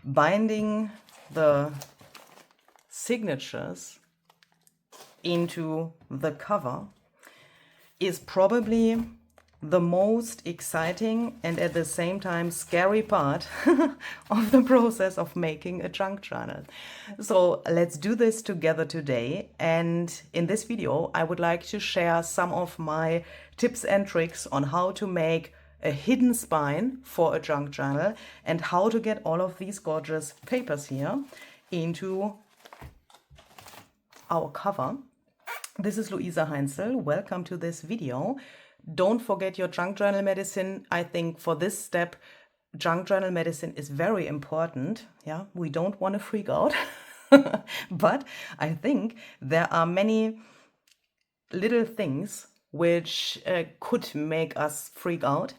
binding the signatures into the cover is probably the most exciting and at the same time scary part of the process of making a junk journal. So let's do this together today. And in this video, I would like to share some of my tips and tricks on how to make a hidden spine for a junk journal and how to get all of these gorgeous papers here into our cover. This is Luise Heinzl. Welcome to this video. Don't forget your junk journal medicine. I think for this step, junk journal medicine is very important. Yeah, we don't want to freak out. But I think there are many little things which could make us freak out.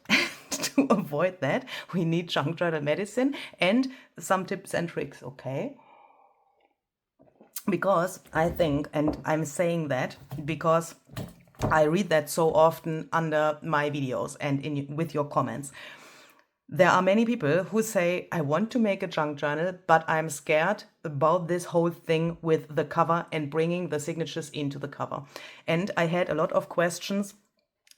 To avoid that, we need junk journal medicine and some tips and tricks, okay? Because I think, and I'm saying that because I read that so often under my videos and with your comments. There are many people who say, I want to make a junk journal, but I'm scared about this whole thing with the cover and bringing the signatures into the cover. And I had a lot of questions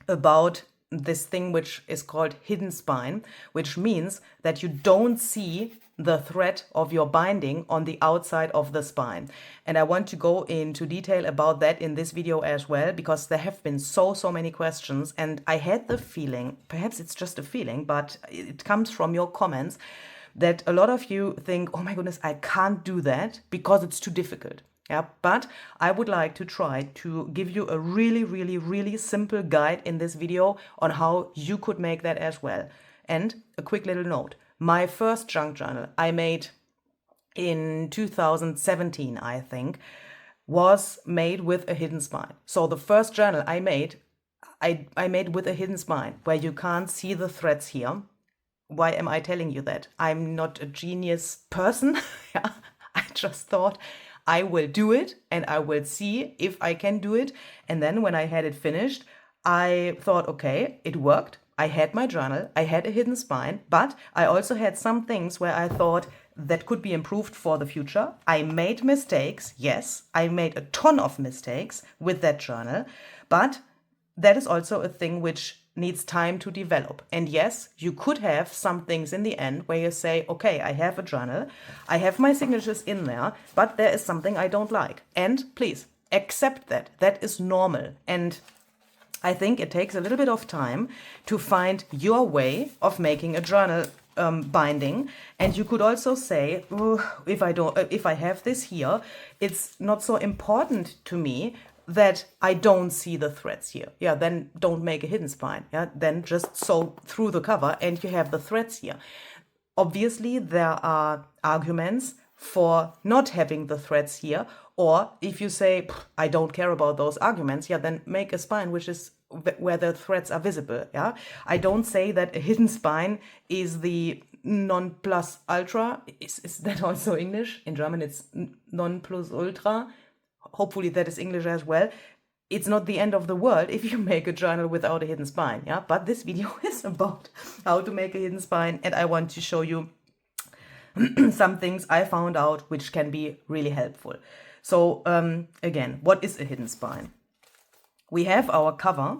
about this thing which is called hidden spine, which means that you don't see the thread of your binding on the outside of the spine. And I want to go into detail about that in this video as well, because there have been so many questions, and I had the feeling, perhaps it's just a feeling, but it comes from your comments, that a lot of you think, oh my goodness, I can't do that because it's too difficult. Yeah, but I would like to try to give you a really simple guide in this video on how you could make that as well. And a quick little note. My first junk journal I made in 2017, I think, was made with a hidden spine. So the first journal I made, I made with a hidden spine where you can't see the threads here. Why am I telling you that? I'm not a genius person. Yeah, I just thought I will do it and I will see if I can do it. And then when I had it finished, I thought, okay, it worked. I had my journal, I had a hidden spine, but I also had some things where I thought that could be improved for the future. I made mistakes, yes, I made a ton of mistakes with that journal, but that is also a thing which needs time to develop. And yes, you could have some things in the end where you say, okay, I have a journal, I have my signatures in there, but there is something I don't like. And please accept that. That is normal. And I think it takes a little bit of time to find your way of making a journal binding. And you could also say, if I have this here, it's not so important to me that I don't see the threads here. Yeah, then don't make a hidden spine. Yeah, then just sew through the cover and you have the threads here. Obviously, there are arguments for not having the threads here, or if you say, I don't care about those arguments, yeah, then make a spine which is where the threads are visible. Yeah, I don't say that a hidden spine is the non plus ultra. Is that also English? In German, it's non plus ultra. Hopefully that is English as well. It's not the end of the world if you make a journal without a hidden spine. Yeah, but this video is about how to make a hidden spine, and I want to show you some things I found out which can be really helpful. So again, what is a hidden spine? We have our cover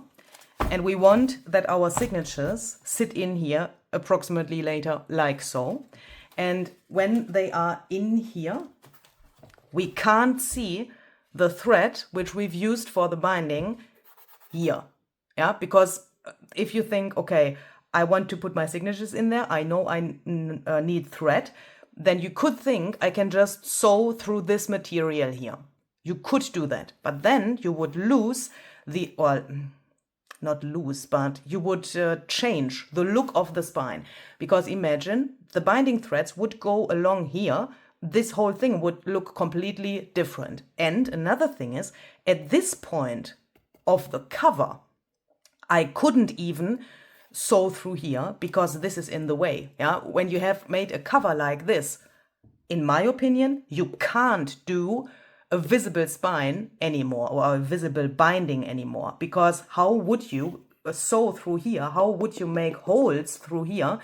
and we want that our signatures sit in here approximately later like so. And when they are in here, we can't see the thread which we've used for the binding here. Yeah, because if you think, okay, I want to put my signatures in there, I know I need thread, then you could think I can just sew through this material here. You could do that, but then you would lose the, well, not lose, but you would change the look of the spine. Because imagine the binding threads would go along here, this whole thing would look completely different. And another thing is, at this point of the cover, I couldn't even sew through here because this is in the way. Yeah, when you have made a cover like this, in my opinion, you can't do a visible spine anymore or a visible binding anymore, because how would you sew through here? How would you make holes through here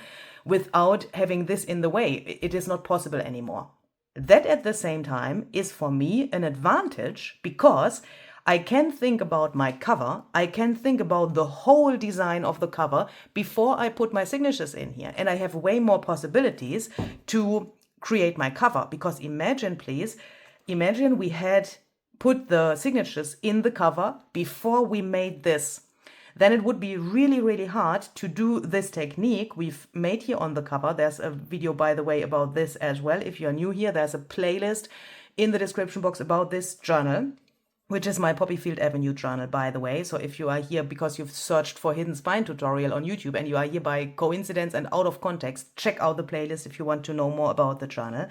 without having this in the way. It is not possible anymore. That at the same time is for me an advantage, because I can think about my cover, I can think about the whole design of the cover before I put my signatures in here. And I have way more possibilities to create my cover. Because imagine, please, imagine we had put the signatures in the cover before we made this. Then it would be really, really hard to do this technique we've made here on the cover. There's a video, by the way, about this as well. If you're new here, there's a playlist in the description box about this journal, which is my Poppyfield Avenue journal, by the way. So if you are here because you've searched for hidden spine tutorial on YouTube and you are here by coincidence and out of context, check out the playlist if you want to know more about the journal.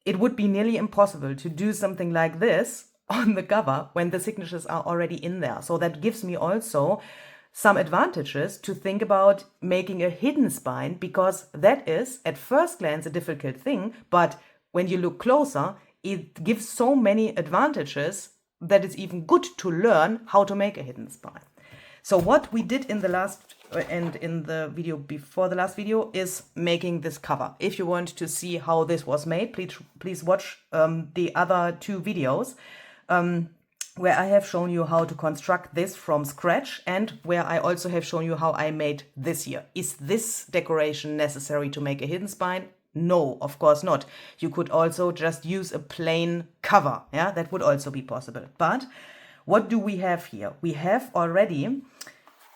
It would be nearly impossible to do something like this on the cover when the signatures are already in there. So that gives me also some advantages to think about making a hidden spine, because that is at first glance a difficult thing, but when you look closer, it gives so many advantages that it's even good to learn how to make a hidden spine. So what we did in the last and in the video before the last video is making this cover. If you want to see how this was made, please watch the other two videos where I have shown you how to construct this from scratch, and where I also have shown you how I made this here. Is this decoration necessary to make a hidden spine? No, of course not. You could also just use a plain cover. Yeah, that would also be possible. But what do we have here? We have already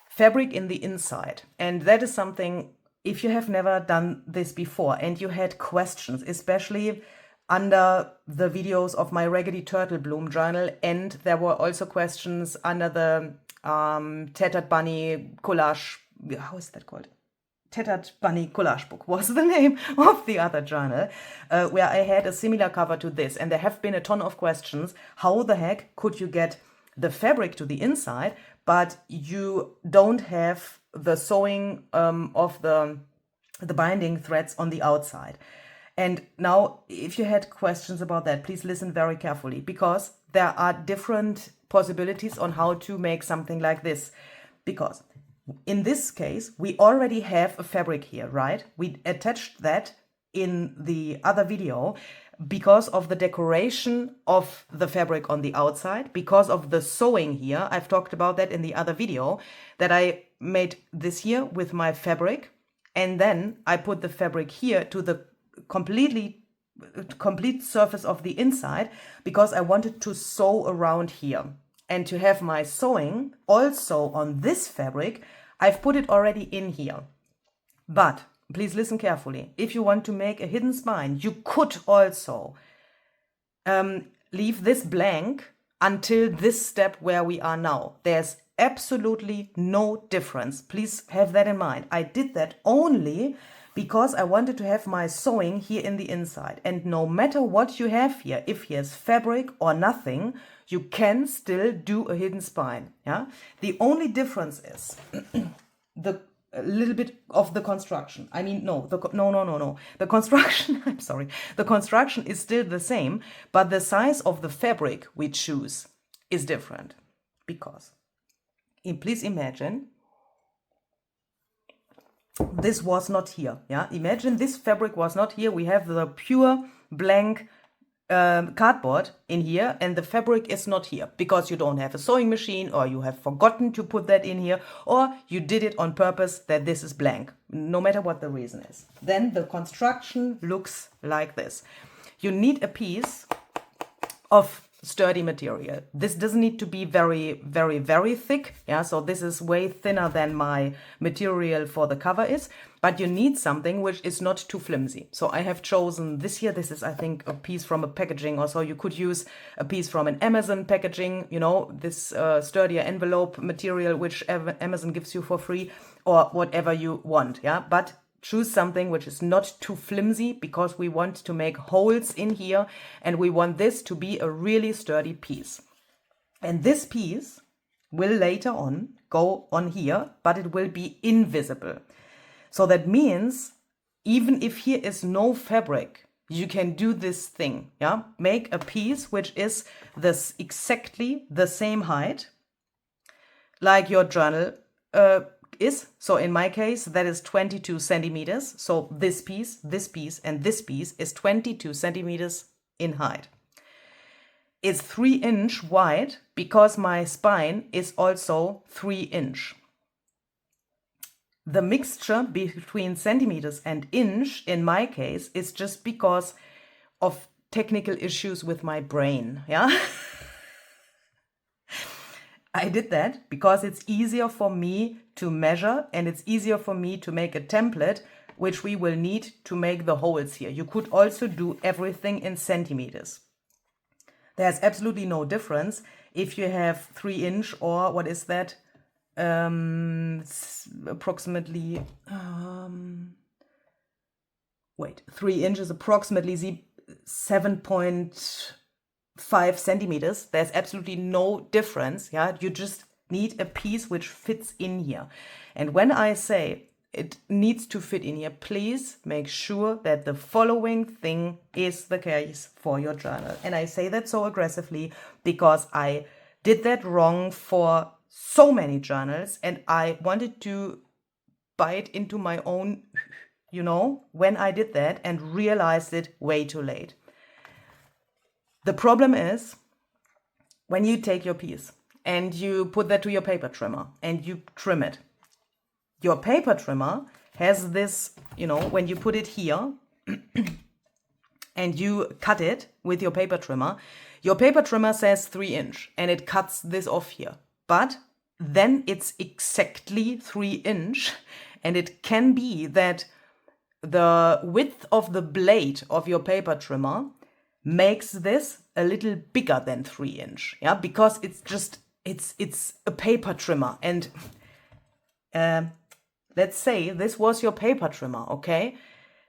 fabric in the inside. And that is something, if you have never done this before and you had questions, especially under the videos of my Raggedy Turtle Bloom journal, and there were also questions under the Tattered Bunny collage, how is that called? Tattered Bunny collage book was the name of the other journal, where I had a similar cover to this. And there have been a ton of questions. How the heck could you get the fabric to the inside, but you don't have the sewing of the binding threads on the outside? And now, if you had questions about that, please listen very carefully, because there are different possibilities on how to make something like this. Because in this case, we already have a fabric here, right? We attached that in the other video because of the decoration of the fabric on the outside, because of the sewing here. I've talked about that in the other video, that I made this here with my fabric, and then I put the fabric here to the complete surface of the inside, because I wanted to sew around here and to have my sewing also on this fabric. I've put it already in here. But please listen carefully. If you want to make a hidden spine, you could also leave this blank until this step where we are now. There's absolutely no difference. Please have that in mind. I did that only because I wanted to have my sewing here in the inside. And no matter what you have here, if here's fabric or nothing, you can still do a hidden spine. Yeah. The only difference is a little bit of the construction. I mean, no. The construction, I'm sorry. The construction is still the same, but the size of the fabric we choose is different. Because, please imagine, this was not here. Yeah, imagine this fabric was not here. We have the pure blank cardboard in here, and the fabric is not here because you don't have a sewing machine, or you have forgotten to put that in here, or you did it on purpose that this is blank. No matter what the reason is, then the construction looks like this. You need a piece of sturdy material. This doesn't need to be very, very, very thick. Yeah, so this is way thinner than my material for the cover is, but you need something which is not too flimsy. So I have chosen this here. This is, I think, a piece from a packaging, or so. You could use a piece from an Amazon packaging, you know, this sturdier envelope material, which Amazon gives you for free, or whatever you want. Yeah, but choose something which is not too flimsy, because we want to make holes in here and we want this to be a really sturdy piece. And this piece will later on go on here, but it will be invisible. So that means even if here is no fabric, you can do this thing. Yeah, make a piece which is this exactly the same height like your journal is. So in my case, that is 22 centimeters. So this piece, and this piece is 22 centimeters in height. It's 3 inch wide because my spine is also 3 inch. The mixture between centimeters and inch in my case is just because of technical issues with my brain. Yeah. I did that because it's easier for me to measure and it's easier for me to make a template, which we will need to make the holes here. You could also do everything in centimeters. There's absolutely no difference if you have 3 inch or what is that? Approximately, 3 inches, approximately 7.5 centimeters. There's absolutely no difference. Yeah, you just need a piece which fits in here. And when I say it needs to fit in here, please make sure that the following thing is the case for your journal. And I say that so aggressively because I did that wrong for so many journals and I wanted to bite into my own, when I did that and realized it way too late. The problem is when you take your piece and you put that to your paper trimmer and you trim it. Your paper trimmer has this, when you put it here and you cut it with your paper trimmer says 3 inch and it cuts this off here. But then it's exactly 3 inch and it can be that the width of the blade of your paper trimmer makes this a little bigger than 3 inch. Yeah, because it's a paper trimmer and let's say this was your paper trimmer, okay?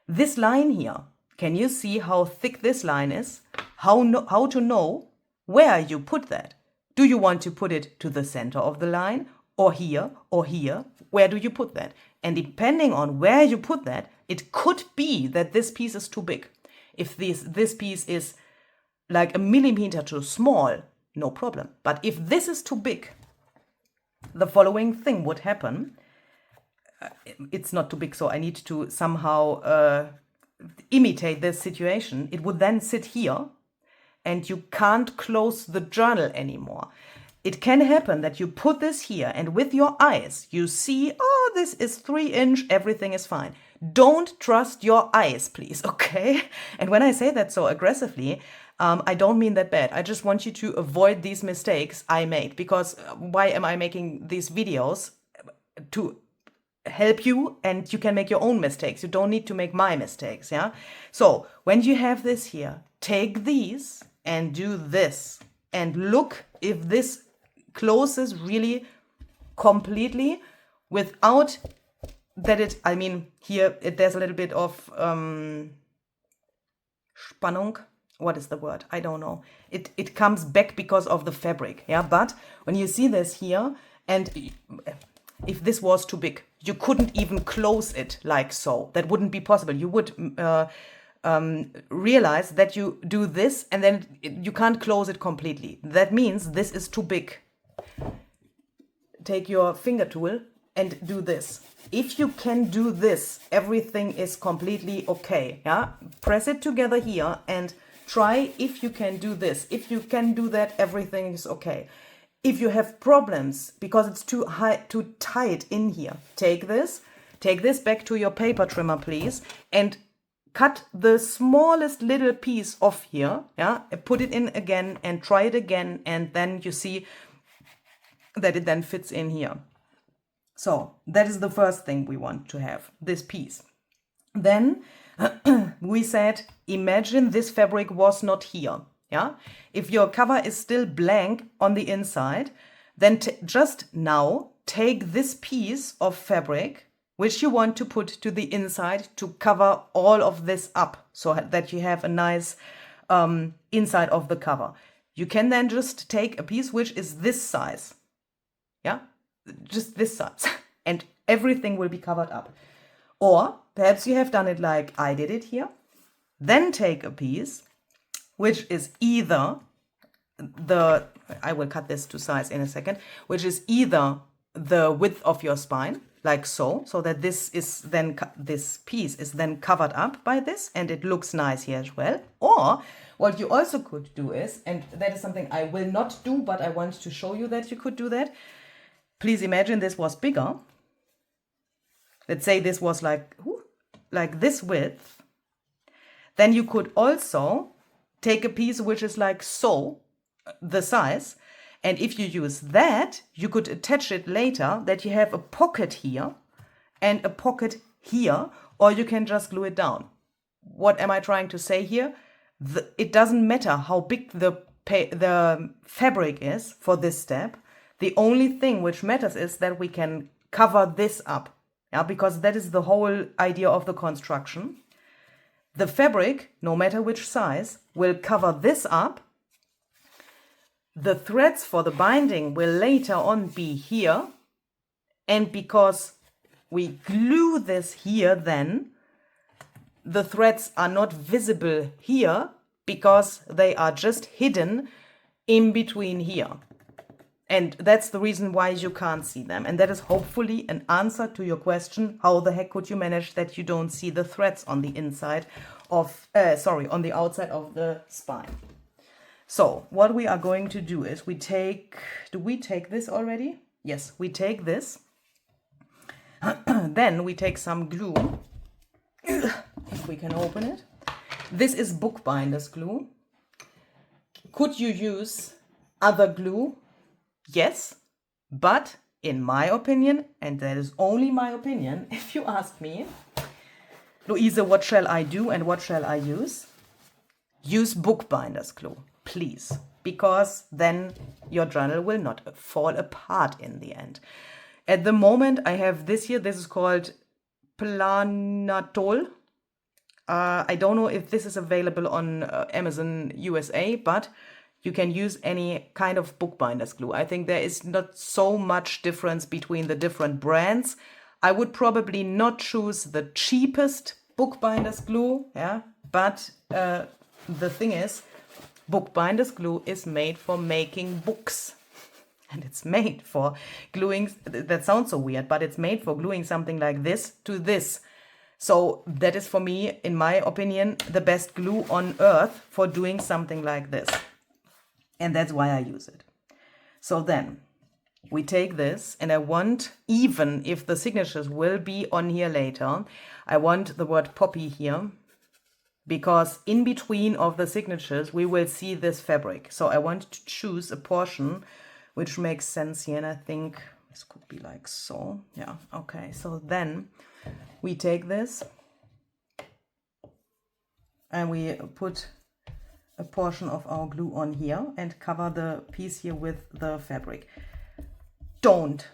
This line here, can you see how thick this line is? How to know where you put that? Do you want to put it to the center of the line or here or here? Where do you put that? And depending on where you put that, it could be that this piece is too big. If this piece is like a millimeter too small, no problem. But if this is too big, the following thing would happen. It's not too big, so I need to somehow imitate this situation. It would then sit here and you can't close the journal anymore. It can happen that you put this here and with your eyes you see, oh, this is 3 inch, everything is fine. Don't trust your eyes, please, okay? And when I say that so aggressively, I don't mean that bad. I just want you to avoid these mistakes I made, because why am I making these videos? To help you, and you can make your own mistakes. You don't need to make my mistakes, yeah? So when you have this here, take these and do this and look if this closes really completely without that it, here there's a little bit of Spannung. What is the word? I don't know. It comes back because of the fabric, yeah? But when you see this here, and if this was too big, you couldn't even close it like so. That wouldn't be possible. You would realize that you do this and then you can't close it completely. That means this is too big. Take your finger tool and do this. If you can do this, everything is completely okay. Yeah, press it together here and try if you can do this. If you can do that, everything is okay. If you have problems because it's too tight in here, take this back to your paper trimmer, please, and cut the smallest little piece off here, yeah, put it in again and try it again, and then you see that it then fits in here. So that is the first thing we want to have, this piece. Then we said, imagine this fabric was not here. Yeah, if your cover is still blank on the inside, then just now take this piece of fabric, which you want to put to the inside to cover all of this up so that you have a nice inside of the cover. You can then just take a piece which is this size. Yeah, just this size and everything will be covered up. Or perhaps you have done it like I did it here. Then take a piece which is either I will cut this to size in a second, which is either the width of your spine, like so that this is then, this piece is then covered up by this and it looks nice here as well. Or what you also could do is, and that is something I will not do, but I want to show you that you could do that. Please imagine this was bigger. Let's say this was like this width. Then you could also take a piece which is like so, the size. And if you use that, you could attach it later that you have a pocket here and a pocket here, or you can just glue it down. What am I trying to say here? It doesn't matter how big the fabric is for this step. The only thing which matters is that we can cover this up, yeah, because that is the whole idea of the construction. The fabric, no matter which size, will cover this up. The threads for the binding will later on be here. And because we glue this here then, the threads are not visible here because they are just hidden in between here. And that's the reason why you can't see them. And that is hopefully an answer to your question, how the heck could you manage that you don't see the threads on the inside of, on the outside of the spine. So what we are going to do is do we take this already? Yes, we take this. Then we take some glue, if we can open it. This is bookbinder's glue. Could you use other glue? Yes, but in my opinion, and that is only my opinion, if you ask me, Luise, what shall I do and what shall I use? Use bookbinder's glue, please, because then your journal will not fall apart in the end. At the moment, I have this here. This is called Planatol. I don't know if this is available on Amazon USA, but you can use any kind of bookbinder's glue. I think there is not so much difference between the different brands. I would probably not choose the cheapest bookbinder's glue, yeah. But the thing is, bookbinder's glue is made for making books. And it's made for gluing, that sounds so weird, but it's made for gluing something like this to this. So that is, for me, in my opinion, the best glue on earth for doing something like this. And that's why I use it. So then we take this, and I want, even if the signatures will be on here later, I want the word poppy here, because in between of the signatures, we will see this fabric. So I want to choose a portion which makes sense here, and I think this could be like so. Yeah, okay. So then we take this and we put a portion of our glue on here and cover the piece here with the fabric. Don't,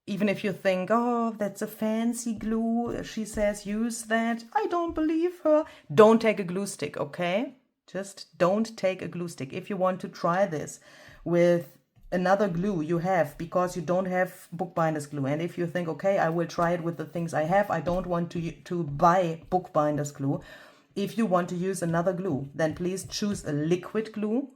even if you think, oh, that's a fancy glue, she says use that, I don't believe her. Don't take a glue stick, okay? Just don't take a glue stick. If you want to try this with another glue you have, because you don't have bookbinder's glue, and if you think, okay, I will try it with the things I have, I don't want to buy bookbinder's glue. If you want to use another glue, then please choose a liquid glue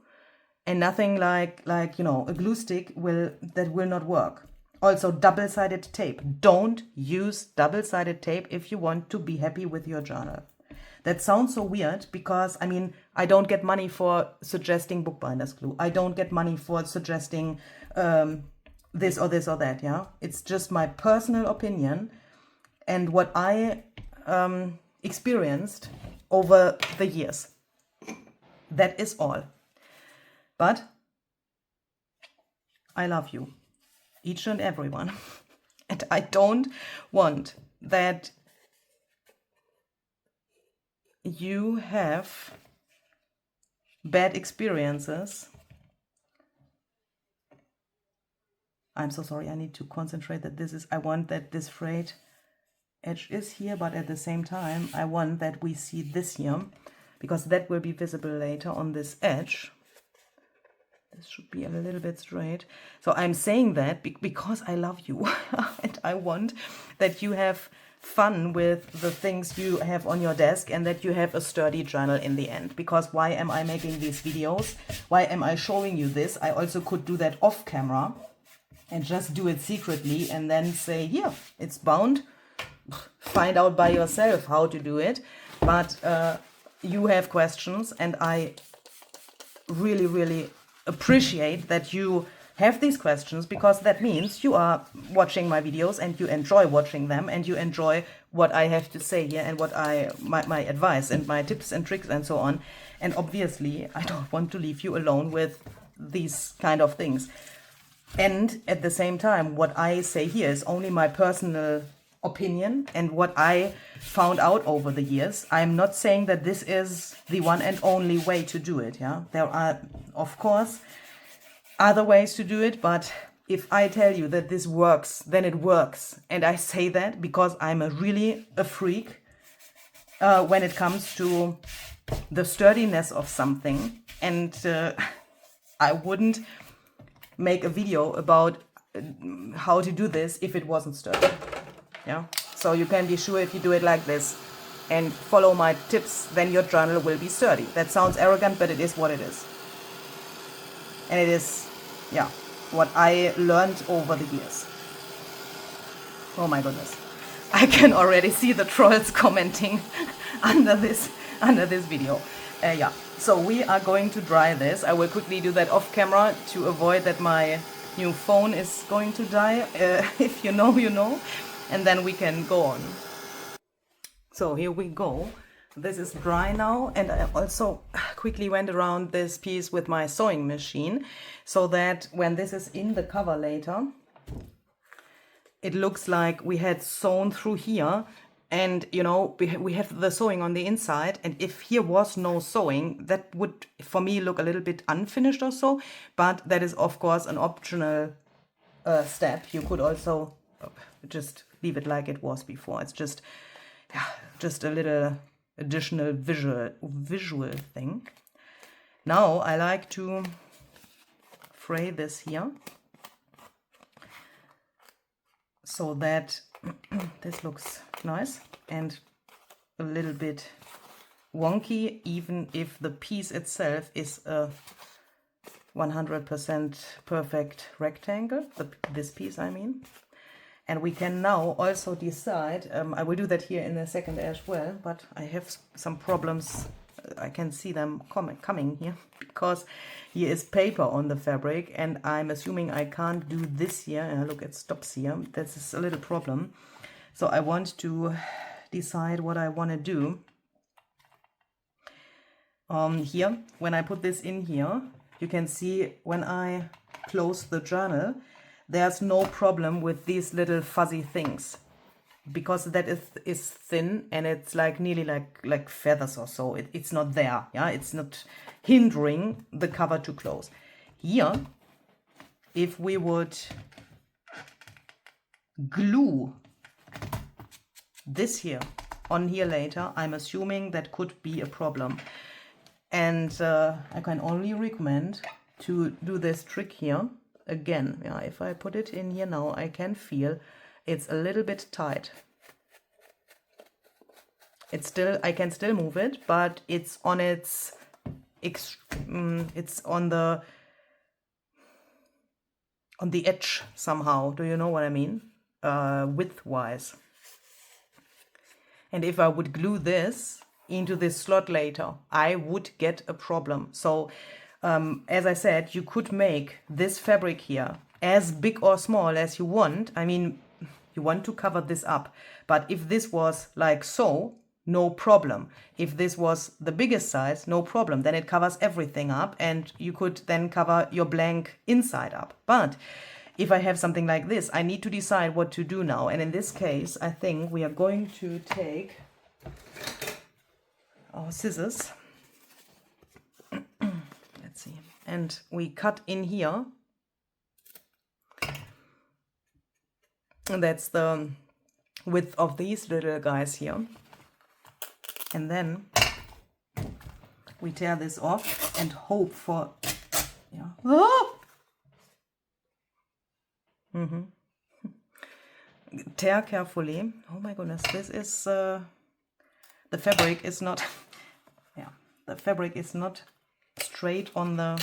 and nothing like you know, a glue stick that will not work. Also, double-sided tape. Don't use double-sided tape if you want to be happy with your journal. That sounds so weird because, I mean, I don't get money for suggesting bookbinder's glue. I don't get money for suggesting this or this or that, yeah? It's just my personal opinion and what I experienced over the years. That is all. But I love you, each and everyone. And I don't want that you have bad experiences. I'm so sorry, I need to concentrate that I want that this frayed edge is here, but at the same time, I want that we see this here, because that will be visible later on this edge. This should be a little bit straight. So I'm saying that because I love you and I want that you have fun with the things you have on your desk and that you have a sturdy journal in the end. Because why am I making these videos? Why am I showing you this? I also could do that off camera. and just do it secretly and then say, here, it's bound. Find out by yourself how to do it. But you have questions, and I really, really appreciate that you have these questions, because that means you are watching my videos and you enjoy watching them, and you enjoy what I have to say here and what my advice and my tips and tricks and so on. And obviously I don't want to leave you alone with these kind of things. And at the same time, what I say here is only my personal opinion and what I found out over the years. I'm not saying that this is the one and only way to do it. Yeah, there are, of course, other ways to do it, but if I tell you that this works, then it works. And I say that because I'm really a freak when it comes to the sturdiness of something. And I wouldn't make a video about how to do this if it wasn't sturdy. Yeah, so you can be sure if you do it like this and follow my tips, then your journal will be sturdy. That sounds arrogant, but it is what it is. And it is, yeah, what I learned over the years. Oh my goodness. I can already see the trolls commenting under this video. Yeah, so we are going to dry this. I will quickly do that off camera to avoid that my new phone is going to die. If you know, you know. And then we can go on. So here we go. This is dry now, and I also quickly went around this piece with my sewing machine so that when this is in the cover later, it looks like we had sewn through here, and you know, we have the sewing on the inside, and if here was no sewing, that would for me look a little bit unfinished or so, but that is of course an optional step. You could also just leave it like it was before. It's just, yeah, just a little additional visual thing. Now I like to fray this here so that this looks nice and a little bit wonky, even if the piece itself is a 100% perfect rectangle, this piece I mean. And we can now also decide, I will do that here in a second as well, but I have some problems. I can see them coming here because here is paper on the fabric, and I'm assuming I can't do this here. Look, it stops here. This is a little problem. So I want to decide what I want to do. Here, when I put this in here, you can see when I close the journal, there's no problem with these little fuzzy things, because that is thin and it's like nearly like feathers or so. It's not there. Yeah, it's not hindering the cover to close. Here, if we would glue this here on here later, I'm assuming that could be a problem. And I can only recommend to do this trick here. Again, yeah, if I put it in here now, I can feel it's a little bit tight. It's still, I can still move it, but it's on it's on the edge somehow. Do you know what I mean? Width-wise. And if I would glue this into this slot later, I would get a problem. So as I said, you could make this fabric here as big or small as you want. I mean, you want to cover this up. But if this was like so, no problem. If this was the biggest size, no problem. Then it covers everything up, and you could then cover your blank inside up. But if I have something like this, I need to decide what to do now. And in this case, I think we are going to take our scissors. See. And we cut in here, and that's the width of these little guys here, and then we tear this off and hope for, yeah. Oh! Tear carefully. Oh my goodness, this is the fabric is not yeah, the fabric is not straight on the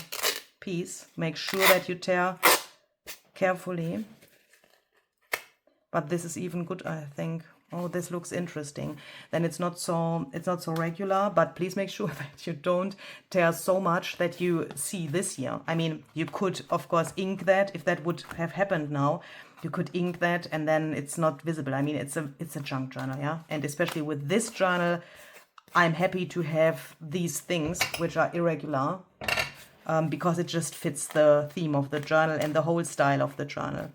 piece. Make sure that you tear carefully. But this is even good, I think. Oh, this looks interesting. Then it's not so regular, but please make sure that you don't tear so much that you see this here. I mean, you could, of course, ink that. If that would have happened now, you could ink that and then it's not visible. I mean, it's a junk journal, yeah? And especially with this journal, I'm happy to have these things, which are irregular, because it just fits the theme of the journal and the whole style of the journal.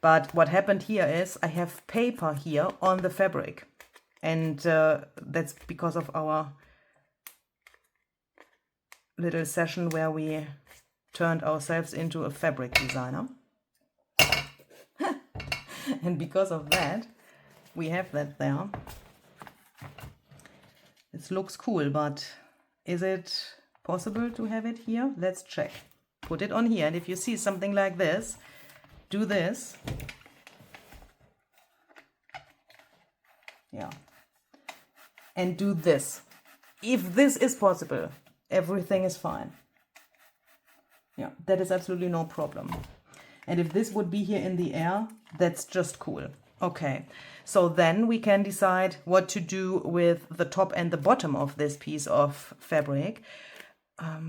But what happened here is I have paper here on the fabric. And that's because of our little session where we turned ourselves into a fabric designer. And because of that, we have that there. It looks cool, but is it possible to have it here? Let's check. Put it on here. And if you see something like this, do this. Yeah. And do this. If this is possible, everything is fine. Yeah, that is absolutely no problem. And if this would be here in the air, that's just cool. Okay, so then we can decide what to do with the top and the bottom of this piece of fabric.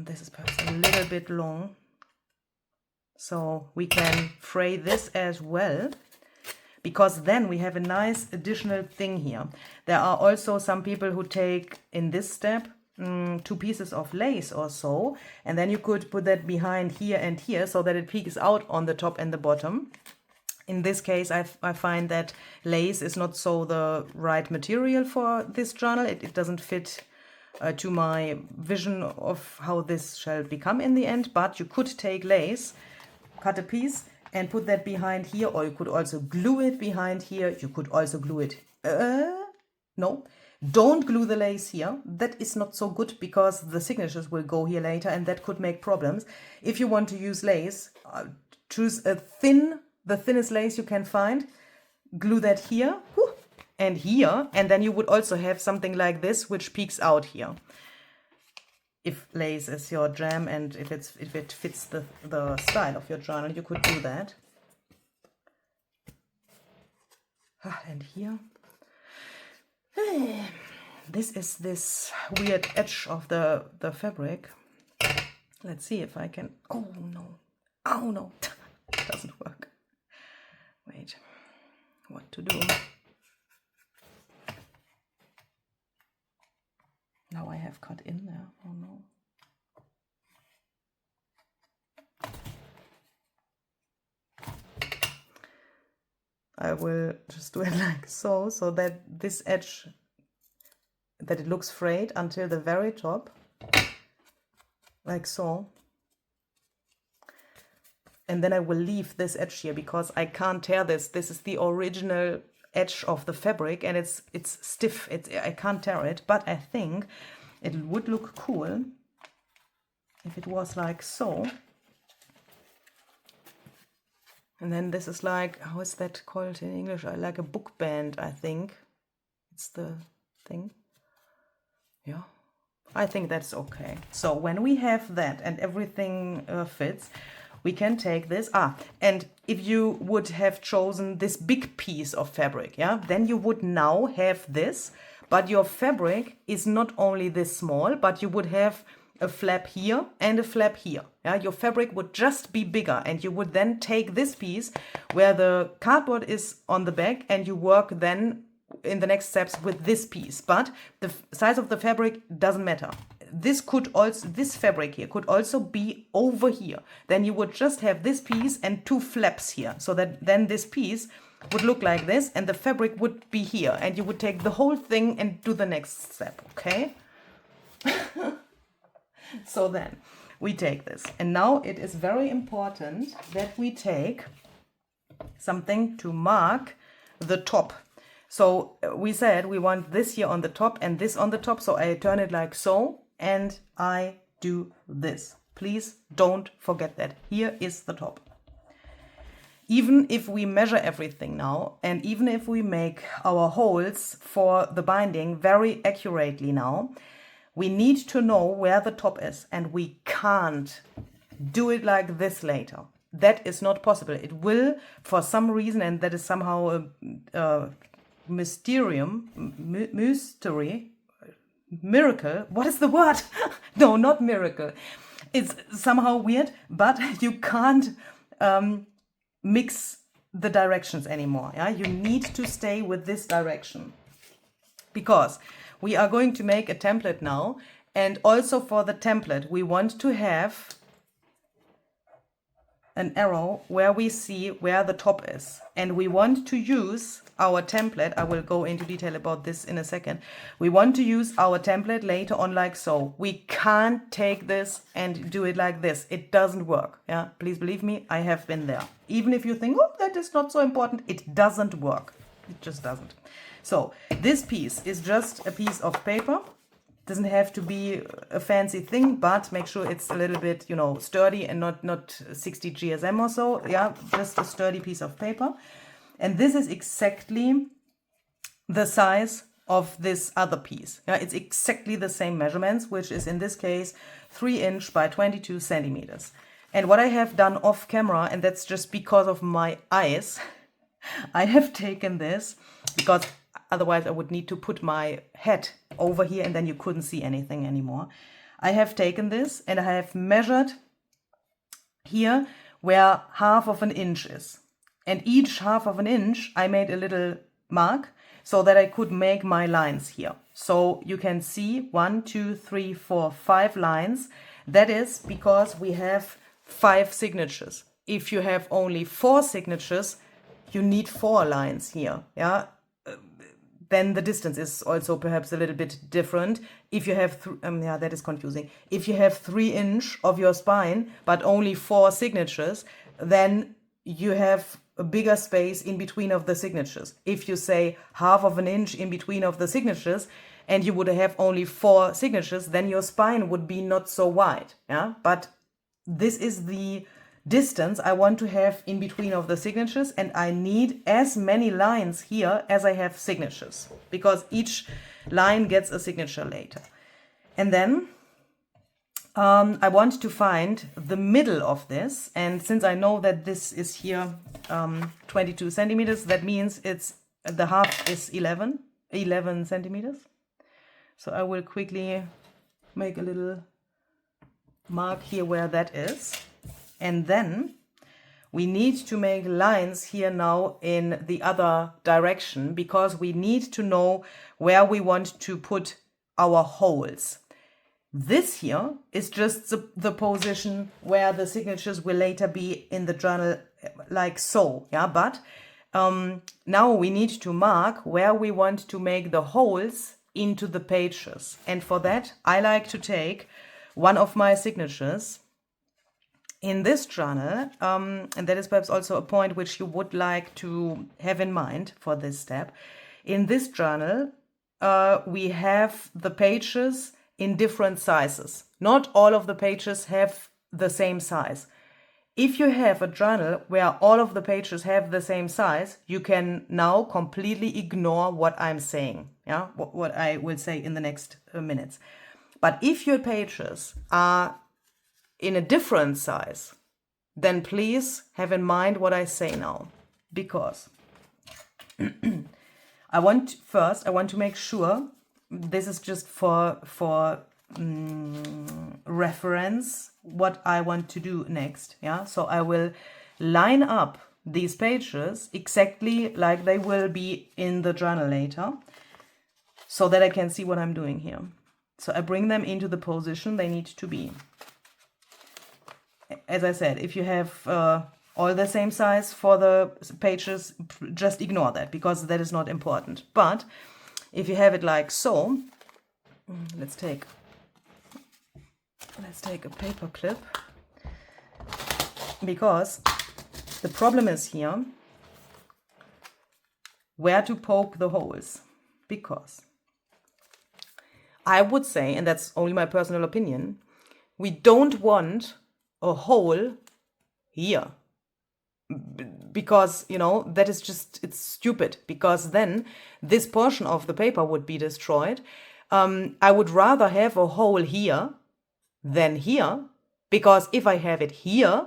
This is perhaps a little bit long. So we can fray this as well, because then we have a nice additional thing here. There are also some people who take, in this step, 2 pieces of lace or so, and then you could put that behind here and here so that it peeks out on the top and the bottom. In this case, I find that lace is not so the right material for this journal. It doesn't fit to my vision of how this shall become in the end, but you could take lace, cut a piece and put that behind here, or you could also glue it behind here. You could also glue it. No, don't glue the lace here. That is not so good because the signatures will go here later and that could make problems. If you want to use lace, choose the thinnest lace you can find, glue that here and here, and then you would also have something like this which peeks out here. If lace is your jam and if it fits the style of your journal, you could do that. And here, this is this weird edge of the fabric. Let's see if I can. Oh no, it doesn't work. Wait, what to do? Now I have cut in there. Oh no. I will just do it like so that this edge, that it looks frayed until the very top, like so. And then I will leave this edge here because I can't tear this. This is the original edge of the fabric and it's stiff. I can't tear it, but I think it would look cool if it was like so. And then this is like, how is that called in English? Like a book band, I think. It's the thing. Yeah, I think that's okay. So when we have that and everything fits, we can take this. And if you would have chosen this big piece of fabric, yeah, then you would now have this, but your fabric is not only this small, but you would have a flap here and a flap here. Yeah, your fabric would just be bigger, and you would then take this piece where the cardboard is on the back, and you work then in the next steps with this piece. But the size of the fabric doesn't matter. This fabric here could also be over here. Then you would just have this piece and 2 flaps here, so that then this piece would look like this, and the fabric would be here, and you would take the whole thing and do the next step. Okay. So then we take this, and now it is very important that we take something to mark the top. So we said we want this here on the top and this on the top, so I turn it like so, and I do this. Please don't forget that. Here is the top. Even if we measure everything now, and even if we make our holes for the binding very accurately now, we need to know where the top is, and we can't do it like this later. that is not possible. It will, for some reason, and that is somehow a mystery, miracle. What is the word? No, not miracle. It's somehow weird, but you can't mix the directions anymore. Yeah, you need to stay with this direction, because we are going to make a template now, and also for the template we want to have an arrow where we see where the top is, and we want to use our template. I will go into detail about this in a second. We want to use our template later on like so. We can't take this and do it like this. It doesn't work. Yeah, please believe me, I have been there. Even if you think, oh, that is not so important, it doesn't work. It just doesn't. So this piece is just a piece of paper. Doesn't have to be a fancy thing, but make sure it's a little bit, you know, sturdy and not 60 GSM or so. Yeah, just a sturdy piece of paper. And this is exactly the size of this other piece. Yeah, it's exactly the same measurements, which is in this case 3 inch by 22 centimeters. And what I have done off camera, and that's just because of my eyes, I have taken this because otherwise I would need to put my head over here and then you couldn't see anything anymore. I have taken this and I have measured here where half of an inch is. And each half of an inch I made a little mark so that I could make my lines here. So you can see 1, 2, 3, 4, 5 lines. That is because we have 5 signatures. If you have only 4 signatures, you need 4 lines here. Yeah. Then the distance is also perhaps a little bit different. If you have, yeah, that is confusing. If you have 3 inch of your spine, but only 4 signatures, then you have a bigger space in between of the signatures. If you say half of an inch in between of the signatures, and you would have only 4 signatures, then your spine would be not so wide. Yeah, but this is the distance I want to have in between of the signatures, and I need as many lines here as I have signatures, because each line gets a signature later. And then I want to find the middle of this, and since I know that this is here 22 centimeters, that means it's the half is 11 centimeters. So I will quickly make a little mark here where that is. And then we need to make lines here now in the other direction, because we need to know where we want to put our holes. This here is just the position where the signatures will later be in the journal, like so. Yeah, but now we need to mark where we want to make the holes into the pages. And for that, I like to take one of my signatures in this journal, and that is perhaps also a point which you would like to have in mind for this step. In this journal, we have the pages in different sizes. Not all of the pages have the same size. If you have a journal where all of the pages have the same size, you can now completely ignore what I'm saying, yeah, what I will say in the next minutes. But if your pages are in a different size, then please have in mind what I say now, because I want to make sure, this is just for reference, what I want to do next. Yeah, so I will line up these pages exactly like they will be in the journal later, so that I can see what I'm doing here. So I bring them into the position they need to be. As I said, if you have all the same size for the pages, just ignore that, because that is not important. But if you have it like so, let's take a paper clip, because the problem is here where to poke the holes. Because I would say, and that's only my personal opinion, we don't want a hole here, because, you know, that is just, it's stupid, because then this portion of the paper would be destroyed. I would rather have a hole here than here, because if I have it here,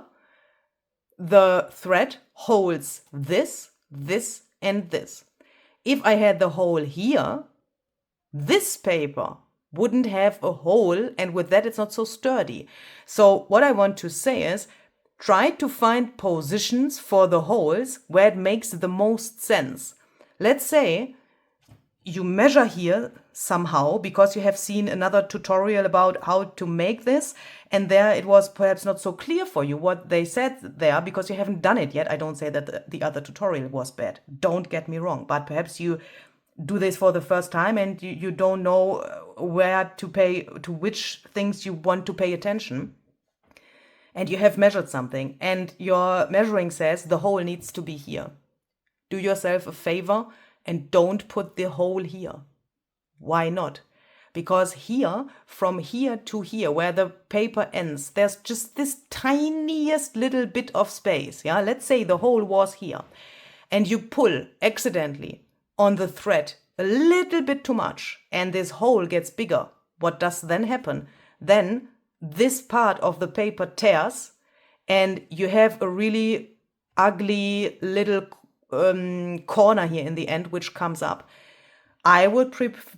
the thread holds this, this, and this. If I had the hole here, this paper wouldn't have a hole, and with that it's not so sturdy. So what I want to say is, try to find positions for the holes where it makes the most sense. Let's say you measure here somehow because you have seen another tutorial about how to make this, and there it was perhaps not so clear for you what they said there because you haven't done it yet. I don't say that the other tutorial was bad. Don't get me wrong, but perhaps you do this for the first time and you don't know where to pay, to which things you want to pay attention. And you have measured something and your measuring says the hole needs to be here. Do yourself a favor and don't put the hole here. Why not? Because here, from here to here, where the paper ends, there's just this tiniest little bit of space. Yeah, let's say the hole was here and you pull accidentally on the thread a little bit too much and this hole gets bigger. What does then happen? Then this part of the paper tears and you have a really ugly little corner here in the end which comes up. I would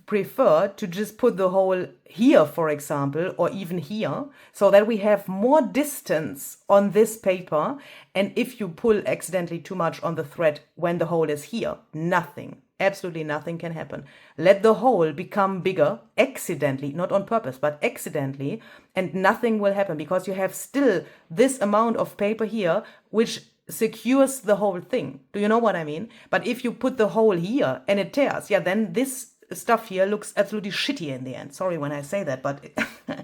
prefer to just put the hole here, for example, or even here, so that we have more distance on this paper. And if you pull accidentally too much on the thread when the hole is here, nothing, absolutely nothing can happen. Let the hole become bigger accidentally, not on purpose, but accidentally, and nothing will happen because you have still this amount of paper here, which secures the whole thing. Do you know what I mean? But if you put the hole here and it tears, yeah, then this stuff here looks absolutely shitty in the end. Sorry when I say that, but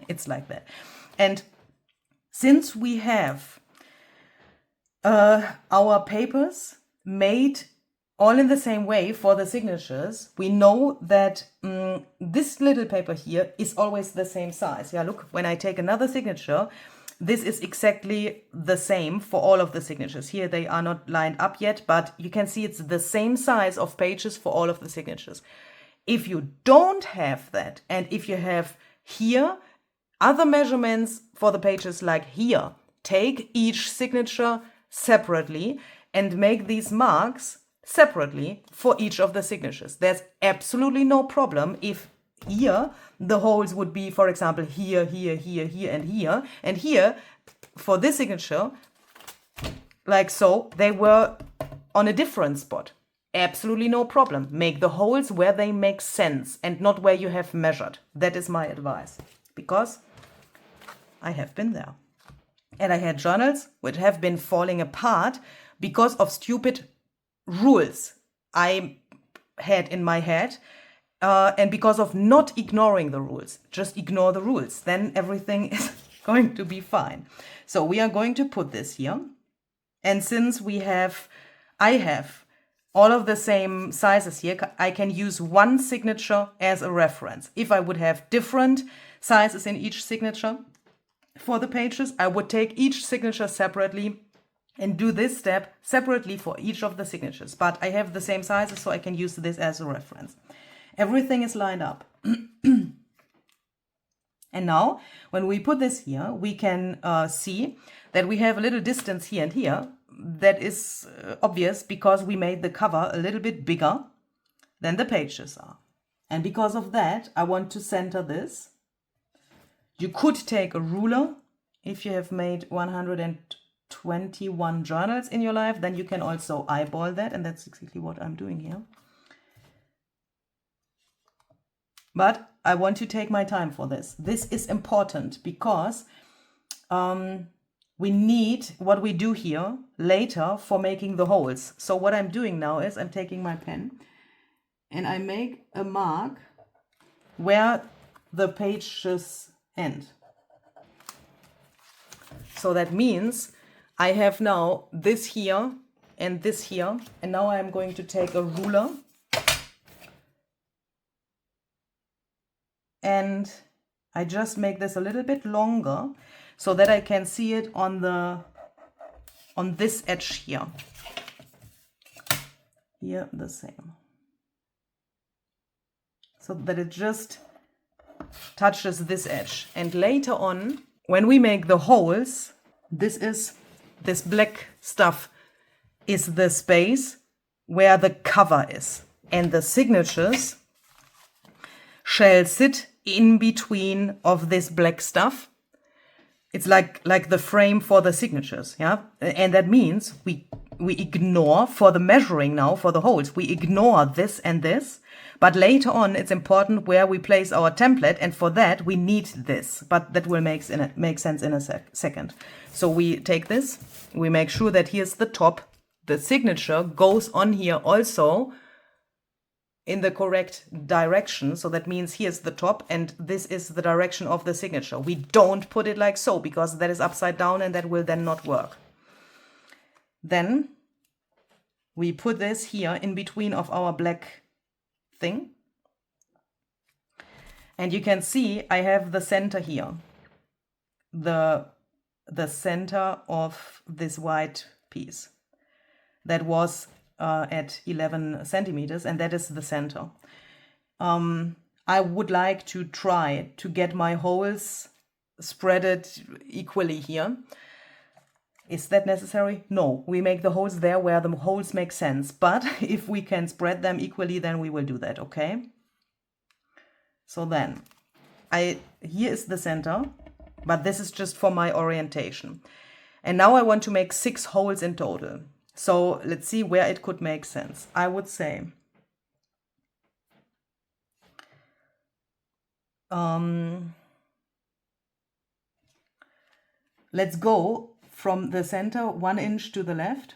it's like that. And since we have our papers made all in the same way for the signatures, we know that this little paper here is always the same size. Yeah, look, when I take another signature, this is exactly the same for all of the signatures. Here they are not lined up yet, but you can see it's the same size of pages for all of the signatures. If you don't have that, and if you have here other measurements for the pages like here, take each signature separately and make these marks separately for each of the signatures. There's absolutely no problem if here the holes would be, for example, here, here, here, here, and here for this signature, like so, they were on a different spot. Absolutely no problem. Make the holes where they make sense and not where you have measured. That is my advice, because I have been there. And I had journals which have been falling apart because of stupid rules I had in my head. And because of not ignoring the rules. Just ignore the rules. Then everything is going to be fine. So we are going to put this here. And since I have all of the same sizes here, I can use one signature as a reference. If I would have different sizes in each signature for the pages, I would take each signature separately and do this step separately for each of the signatures. But I have the same sizes, so I can use this as a reference. Everything is lined up. And now, when we put this here, we can see that we have a little distance here and here. That is obvious because we made the cover a little bit bigger than the pages are. And because of that, I want to center this. You could take a ruler. If you have made 121 journals in your life, then you can also eyeball that. And that's exactly what I'm doing here. But I want to take my time for this. This is important because we need what we do here later for making the holes. So what I'm doing now is I'm taking my pen and I make a mark where the pages end. So that means I have now this here and this here. And now I'm going to take a ruler. And I just make this a little bit longer so that I can see it on this edge here. Here the same. So that it just touches this edge. And later on, when we make the holes, this is this black stuff is the space where the cover is. And the signatures shall sit in between of this black stuff. It's like the frame for the signatures, yeah? And that means we ignore, for the measuring now, for the holes, we ignore this and this. But later on, it's important where we place our template, and for that, we need this. But that will make sense in a second. So we take this, we make sure that here's the top. The signature goes on here also in the correct direction. So that means here's the top, and this is the direction of the signature. We don't put it like so, because that is upside down, and that will then not work. Then we put this here in between of our black thing. And you can see I have the center here. The center of this white piece. That was at 11 centimeters, and that is the center. I would like to try to get my holes spreaded equally here. Is that necessary? No, we make the holes there where the holes make sense. But if we can spread them equally, then we will do that, okay? So then, here is the center, but this is just for my orientation. And now I want to make 6 holes in total. So let's see where it could make sense. I would say, let's go from the center 1 inch to the left,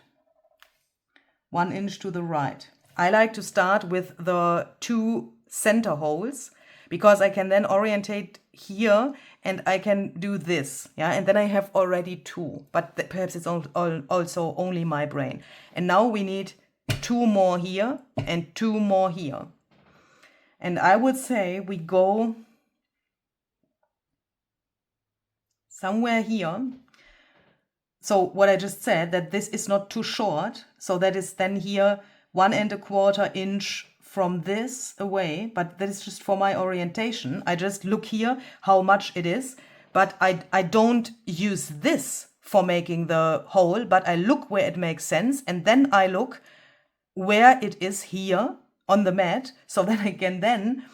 1 inch to the right. I like to start with the 2 center holes, because I can then orientate here and I can do this, yeah, and then I have already 2, but perhaps it's also only my brain. And now we need 2 more here and 2 more here. And I would say we go somewhere here. So what I just said, that this is not too short, so that is then here 1¼ inch from this away, but that is just for my orientation. I just look here how much it is, but I don't use this for making the hole, but I look where it makes sense, and then I look where it is here on the mat, so that I can then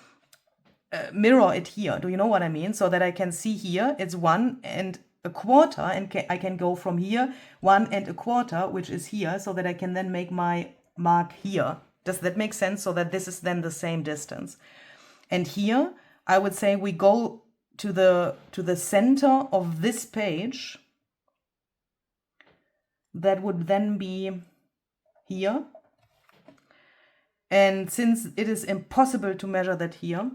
mirror it here. Do you know what I mean? So that I can see here it's 1¼ and I can go from here 1¼ which is here, so that I can then make my mark here. Does that make sense? So that this is then the same distance. And here I would say we go to the center of this page. That would then be here. And since it is impossible to measure that here,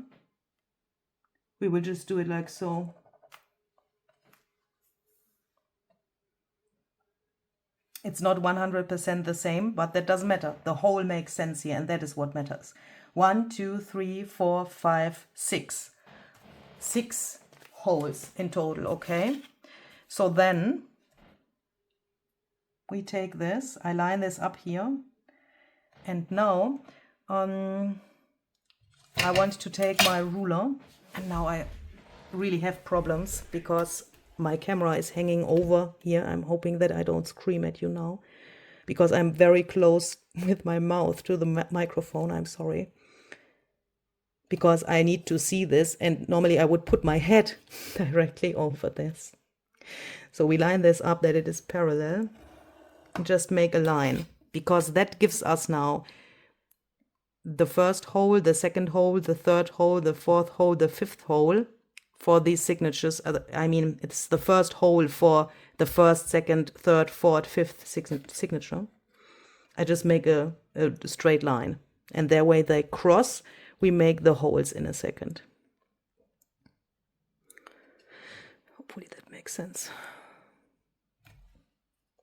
we will just do it like so. It's not 100% the same, but that doesn't matter. The whole makes sense here, and that is what matters. 1, 2, 3, 4, 5, 6. 6 holes in total, okay? So then we take this, I line this up here, and now I want to take my ruler, and now I really have problems because my camera is hanging over here. I'm hoping that I don't scream at you now, because I'm very close with my mouth to the microphone. I'm sorry. Because I need to see this, and normally I would put my head directly over this. So we line this up that it is parallel. Just make a line, because that gives us now the first hole, the second hole, the third hole, the fourth hole, the fifth hole. For these signatures, I mean, it's the first hole for the first, second, third, fourth, fifth signature. I just make a straight line, and that way they cross. We make the holes in a second. Hopefully that makes sense.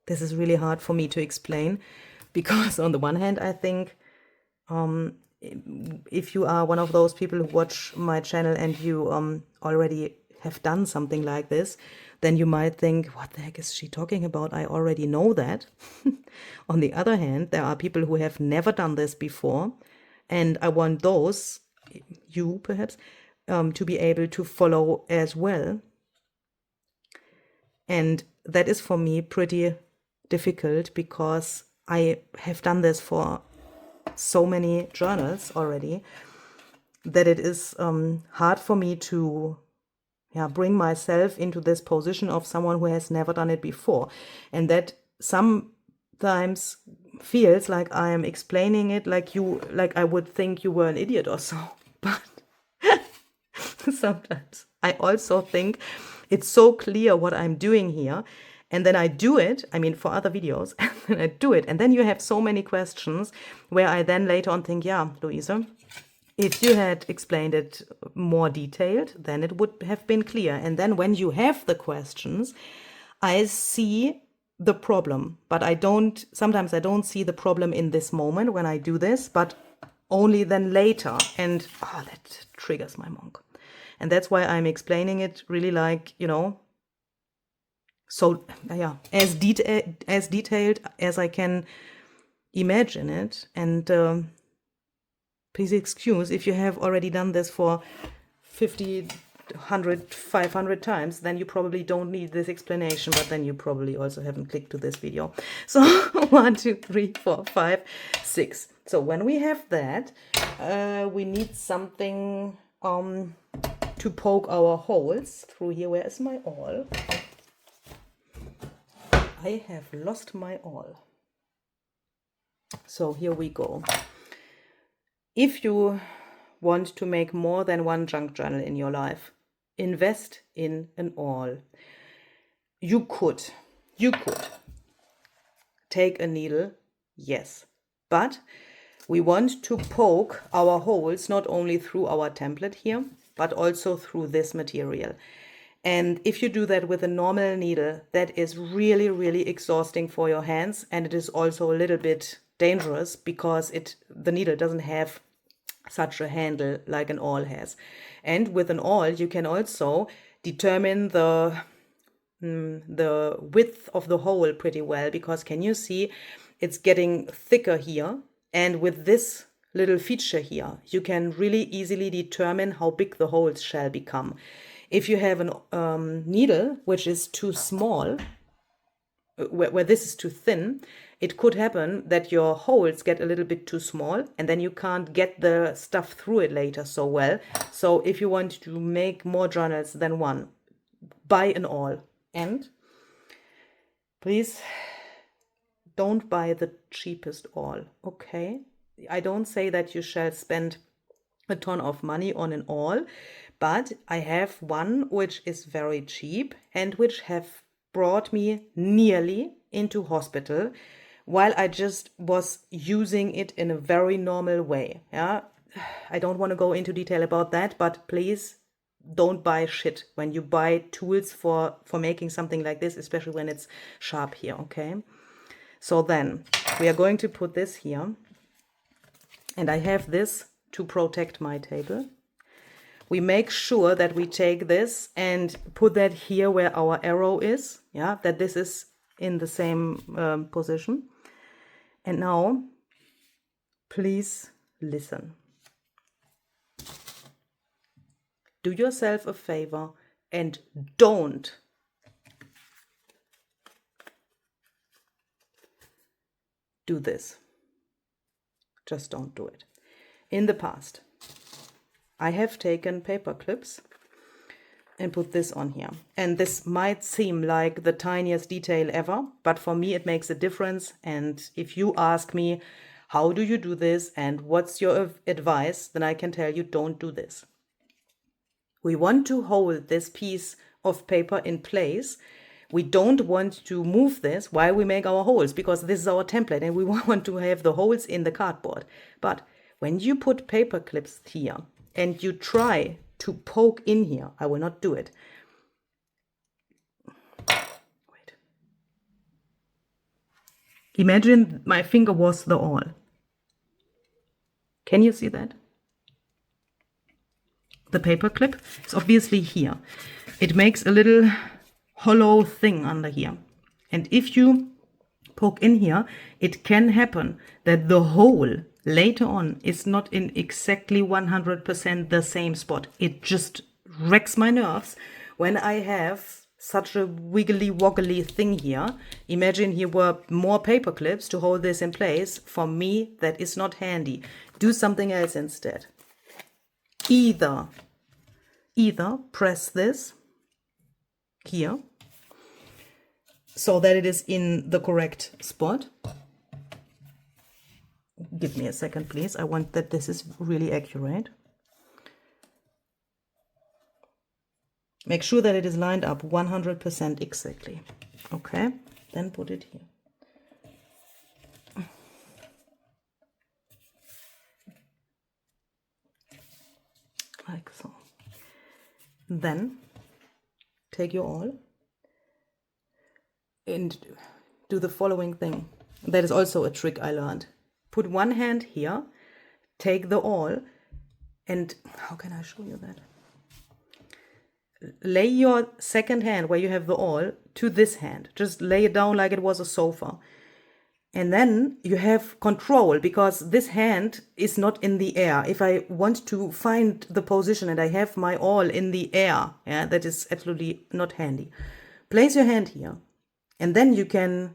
This is really hard for me to explain, because on the one hand, I think if you are one of those people who watch my channel and you already have done something like this, then you might think, what the heck is she talking about? I already know that. On the other hand, there are people who have never done this before, and I want those, you perhaps, to be able to follow as well. And that is for me pretty difficult because I have done this for so many journals already that it is hard for me to bring myself into this position of someone who has never done it before. And that sometimes feels like I am explaining it like I would think you were an idiot or so. But sometimes I also think it's so clear what I'm doing here. And then I do it, I mean, for other videos, and then I do it. And then you have so many questions where I then later on think, yeah, Luise, if you had explained it more detailed, then it would have been clear. And then when you have the questions, I see the problem, but sometimes I don't see the problem in this moment when I do this, but only then later. And that triggers my monk. And that's why I'm explaining it really like, so as detailed as I can imagine it. And please excuse if you have already done this for 50, 100, 500 times, then you probably don't need this explanation, but then you probably also haven't clicked to this video. So 1, 2, 3, 4, 5, 6. So when we have that, we need something to poke our holes through here. Where is my awl? I have lost my awl. So here we go. If you want to make more than one junk journal in your life, invest in an awl. You could take a needle, yes, but we want to poke our holes not only through our template here, but also through this material. And if you do that with a normal needle, that is really, really exhausting for your hands. And it is also a little bit dangerous because the needle doesn't have such a handle like an awl has. And with an awl, you can also determine the width of the hole pretty well, because can you see it's getting thicker here? And with this little feature here, you can really easily determine how big the holes shall become. If you have a needle which is too small, where this is too thin, it could happen that your holes get a little bit too small, and then you can't get the stuff through it later so well. So if you want to make more journals than one, buy an awl. And please don't buy the cheapest awl, okay? I don't say that you shall spend a ton of money on an awl, but I have one which is very cheap and which have brought me nearly into hospital while I just was using it in a very normal way. Yeah, I don't want to go into detail about that, but please don't buy shit when you buy tools for making something like this, especially when it's sharp here, okay? So then we are going to put this here, and I have this to protect my table. We make sure that we take this and put that here where our arrow is, yeah, that this is in the same position. And now, please listen. Do yourself a favor and don't do this. Just don't do it. In the past, I have taken paper clips and put this on here. And this might seem like the tiniest detail ever, but for me it makes a difference. And if you ask me, how do you do this and what's your advice, then I can tell you, don't do this. We want to hold this piece of paper in place. We don't want to move this while we make our holes, because this is our template and we want to have the holes in the cardboard. But when you put paper clips here and you try to poke in here, I will not do it. Wait. Imagine my finger was the awl. Can you see that? The paper clip is obviously here. It makes a little hollow thing under here. And if you poke in here, it can happen that the hole later on is not in exactly 100% the same spot. It just wrecks my nerves when I have such a wiggly woggly thing here. Imagine here were more paper clips to hold this in place. For me, that is not handy. Do something else instead. Either press this here so that it is in the correct spot. Give me a second, please. I want that this is really accurate. Make sure that it is lined up 100% exactly. Okay, then put it here. Like so. Then take your awl and do the following thing. That is also a trick I learned. Put one hand here, take the awl, and how can I show you that? Lay your second hand where you have the awl to this hand. Just lay it down like it was a sofa. And then you have control because this hand is not in the air. If I want to find the position and I have my awl in the air, yeah, that is absolutely not handy. Place your hand here and then you can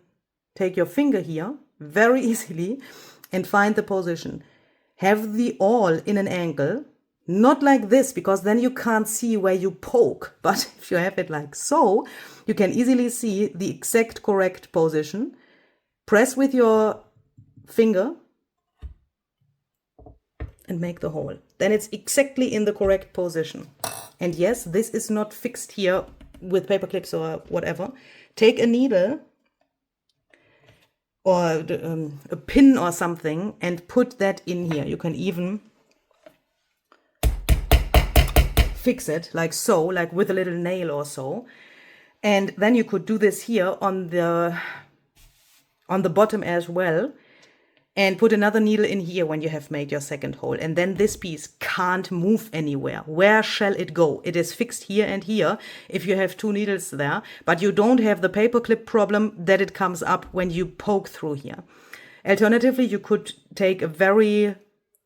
take your finger here very easily and find the position. Have the awl in an angle, not like this because then you can't see where you poke. But if you have it like so, you can easily see the exact correct position. Press with your finger and make the hole. Then it's exactly in the correct position. And yes, this is not fixed here with paper clips or whatever. Take a needle or a pin or something and put that in here. You can even fix it like so, like with a little nail or so. And then you could do this here on the bottom as well, and put another needle in here when you have made your second hole. And then this piece can't move anywhere. Where shall it go? It is fixed here and here if you have two needles there, but you don't have the paperclip problem that it comes up when you poke through here. Alternatively, you could take a very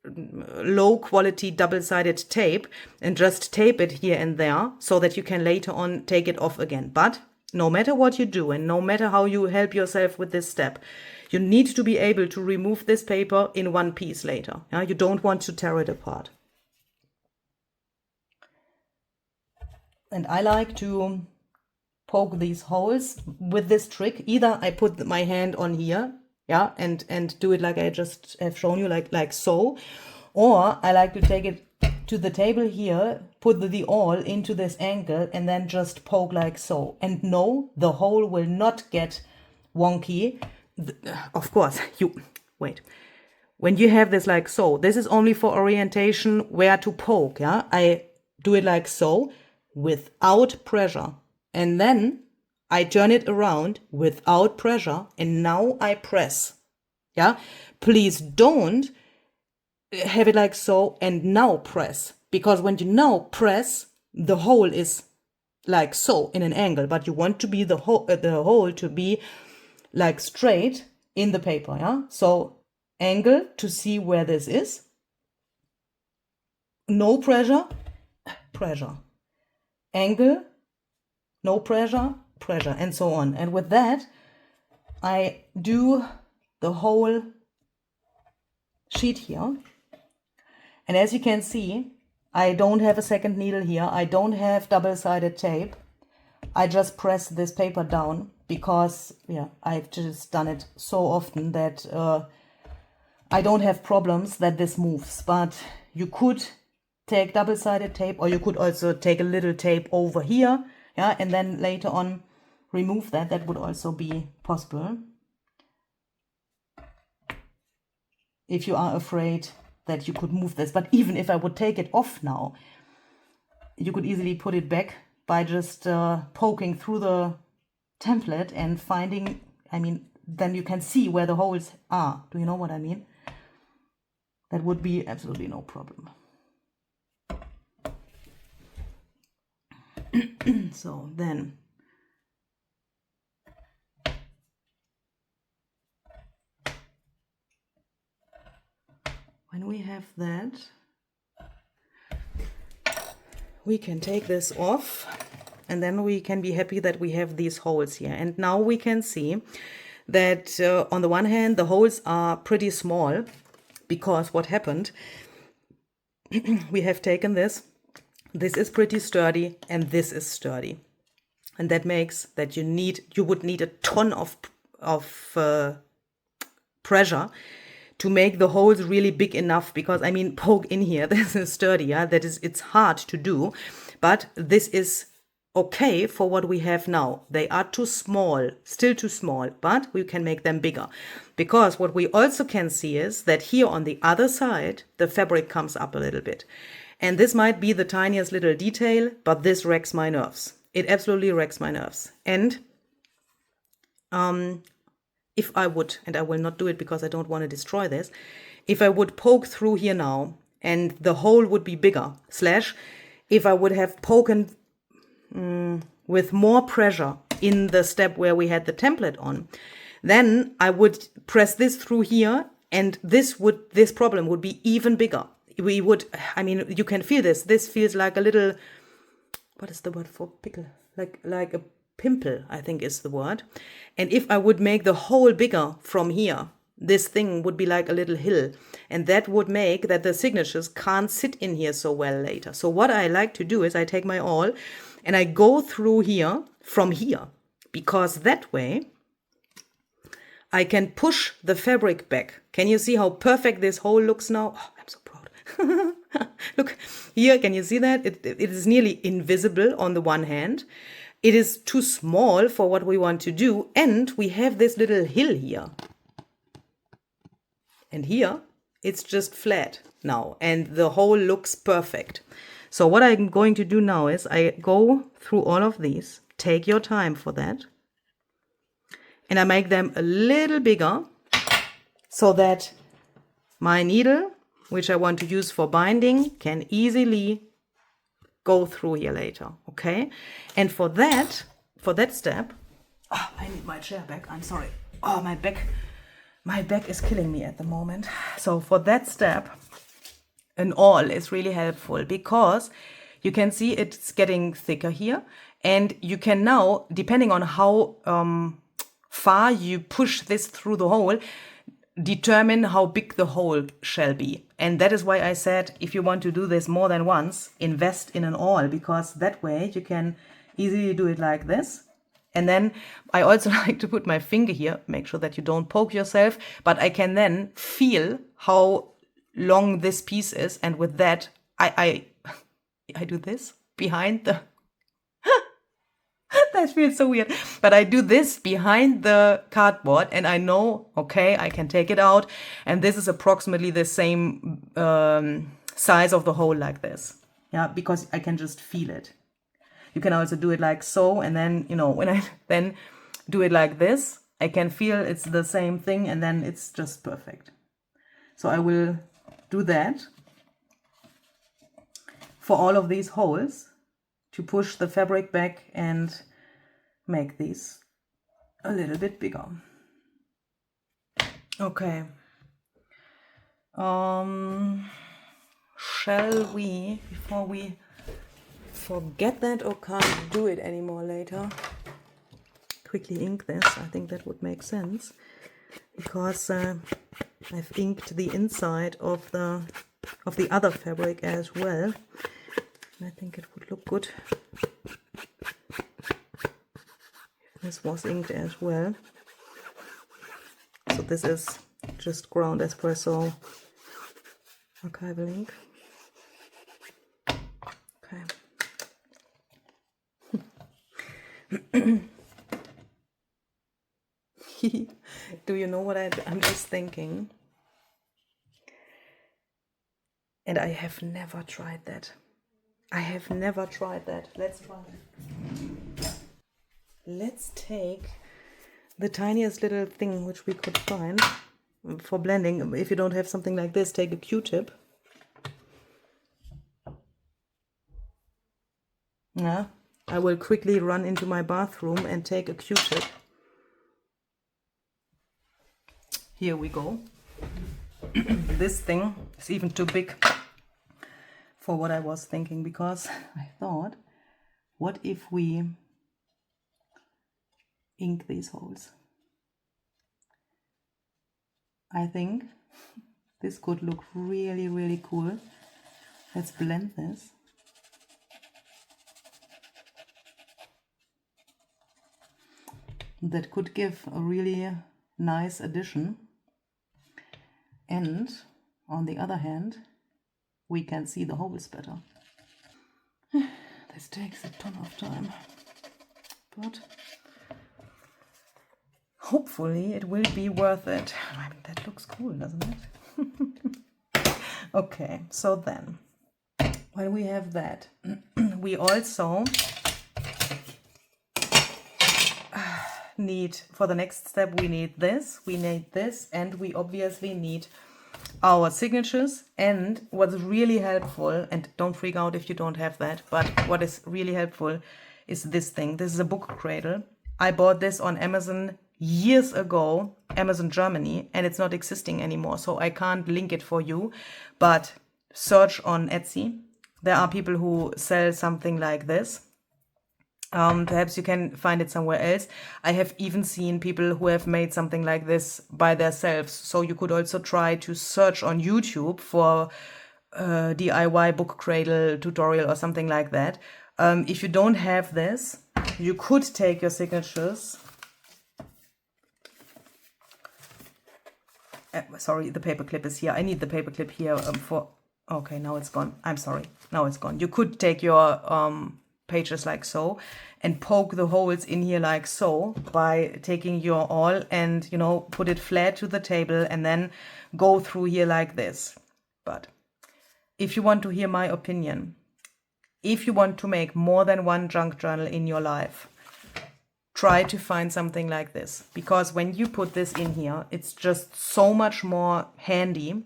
low quality double-sided tape and just tape it here and there so that you can later on take it off again. But no matter what you do and no matter how you help yourself with this step, you need to be able to remove this paper in one piece later. Yeah? You don't want to tear it apart. And I like to poke these holes with this trick. Either I put my hand on here, yeah, and do it like I just have shown you, like so, or I like to take it to the table here, put the awl into this angle, and then just poke like so. And no, the hole will not get wonky. Of course, wait. When you have this like so, this is only for orientation where to poke, yeah? I do it like so, without pressure. And then I turn it around without pressure, and now I press, yeah? Please don't have it like so and now press, because when you now press, the hole is like so in an angle, but you want to be the hole to be like straight in the paper, yeah? So angle to see where this is. No pressure, pressure. Angle, no pressure, pressure, and so on. And with that, I do the whole sheet here. And as you can see, I don't have a second needle here. I don't have double-sided tape. I just press this paper down because, yeah, I've just done it so often that I don't have problems that this moves. But you could take double-sided tape, or you could also take a little tape over here, yeah, and then later on remove that. That would also be possible if you are afraid that you could move this. But even if I would take it off now, you could easily put it back by just poking through the template and finding, I mean, then you can see where the holes are. Do you know what I mean? That would be absolutely no problem. So then when we have that, we can take this off and then we can be happy that we have these holes here. And now we can see that on the one hand, the holes are pretty small, because what happened, we have taken this is pretty sturdy, and this is sturdy. And that makes that you would need a ton of pressure to make the holes really big enough, because I mean, poke in here, this is sturdy, yeah? It's hard to do, but this is okay for what we have now. They are too small, still too small, but we can make them bigger. Because what we also can see is that here on the other side, the fabric comes up a little bit. And this might be the tiniest little detail, but this wrecks my nerves. It absolutely wrecks my nerves. And if I would, and I will not do it because I don't want to destroy this, if I would poke through here now and the hole would be bigger, slash, if I would have poken with more pressure in the step where we had the template on, then I would press this through here, and this problem would be even bigger. We would, I mean, you can feel this. This feels like a little, what is the word for pickle? Like a pimple, I think is the word. And if I would make the hole bigger from here, this thing would be like a little hill. And that would make that the signatures can't sit in here so well later. So what I like to do is I take my awl and I go through here from here, because that way I can push the fabric back. Can you see how perfect this hole looks now? Oh, I'm so proud. Look here, can you see that? It is nearly invisible on the one hand. It is too small for what we want to do. And we have this little hill here. And here, it's just flat now. And the hole looks perfect. So what I'm going to do now is I go through all of these. Take your time for that. And I make them a little bigger so that my needle, which I want to use for binding, can easily go through here later, okay? And for that step, oh, I need my chair back, I'm sorry. Oh, my back is killing me at the moment. So for that step, an awl is really helpful, because you can see it's getting thicker here, and you can now, depending on how far you push this through the hole, determine how big the hole shall be. And that is why I said, if you want to do this more than once, invest in an awl, because that way you can easily do it like this. And then I also like to put my finger here, make sure that you don't poke yourself, but I can then feel how long this piece is. And with that, I do this behind the that feels so weird. But I do this behind the cardboard, and I know, okay, I can take it out. And this is approximately the same size of the hole like this. Yeah, because I can just feel it. You can also do it like so. And then, you know, when I then do it like this, I can feel it's the same thing, and then it's just perfect. So I will do that for all of these holes to push the fabric back and make these a little bit bigger. Okay. Shall we, before we forget that or can't do it anymore later, quickly ink this? I think that would make sense, because I've inked the inside of the other fabric as well. And I think it would look good if this was inked as well. So this is just ground espresso archival ink. Okay. Do you know what I'm just thinking? And I have never tried that. Let's try it. Let's take the tiniest little thing which we could find for blending. If you don't have something like this, take a Q-tip. Yeah, I will quickly run into my bathroom and take a Q-tip. Here we go. This thing is even too big for what I was thinking, because I thought what if we ink these holes? I think this could look really, really cool. Let's blend this. That could give a really nice addition. And on the other hand, we can see the holes better. This takes a ton of time, but hopefully it will be worth it. I mean, that looks cool, doesn't it? Okay, so then, when we have that, we also need, for the next step, we need this, and we obviously need our signatures. And what's really helpful, and don't freak out if you don't have that, but what is really helpful is this thing. This is a book cradle. I bought this on Amazon years ago, Amazon Germany, and it's not existing anymore, so I can't link it for you, but search on Etsy. There are people who sell something like this. Perhaps you can find it somewhere else. I have even seen people who have made something like this by themselves. So you could also try to search on YouTube for DIY book cradle tutorial or something like that. If you don't have this, you could take your signatures. Sorry, the paperclip is here. I need the paperclip here for... Okay, now it's gone. I'm sorry. Now it's gone. You could take your pages like so and poke the holes in here like so by taking your awl and, you know, put it flat to the table and then go through here like this. But if you want to hear my opinion, if you want to make more than one junk journal in your life, try to find something like this, because when you put this in here, it's just so much more handy.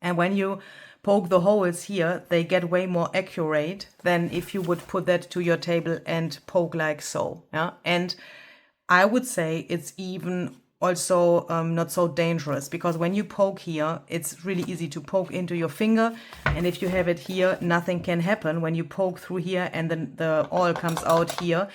And when you poke the holes here, they get way more accurate than if you would put that to your table and poke like so. Yeah, and I would say it's even also not so dangerous, because when you poke here, it's really easy to poke into your finger, and if you have it here, nothing can happen. When you poke through here and then the awl comes out here,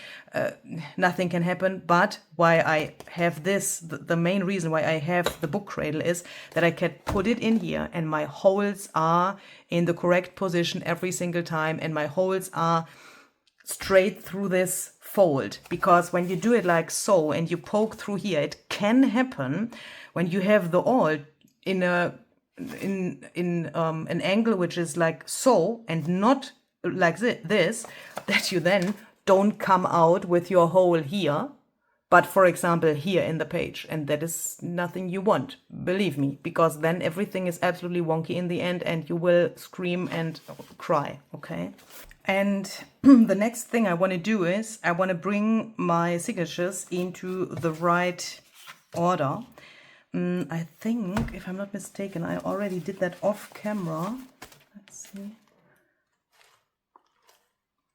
nothing can happen. But why I have this, the main reason why I have the book cradle is that I can put it in here and my holes are in the correct position every single time, and my holes are straight through this fold. Because when you do it like so and you poke through here, it can happen when you have the awl in an angle which is like so and not like this, that you then don't come out with your hole here, but for example here in the page, and that is nothing you want, believe me, because then everything is absolutely wonky in the end and you will scream and cry. Okay. And the next thing I want to do is I want to bring my signatures into the right order. I think, if I'm not mistaken, I already did that off camera. Let's see.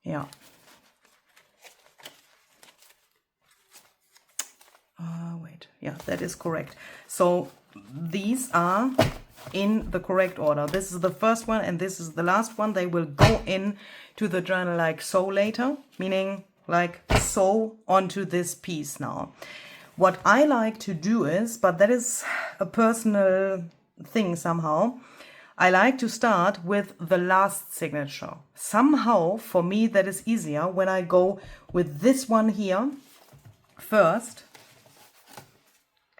Yeah. Wait. Yeah, that is correct. So these are in the correct order. This is the first one and this is the last one. They will go in to the journal like so later, meaning like so onto this piece now. What I like to do is, but that is a personal thing somehow, I like to start with the last signature. Somehow for me that is easier when I go with this one here first,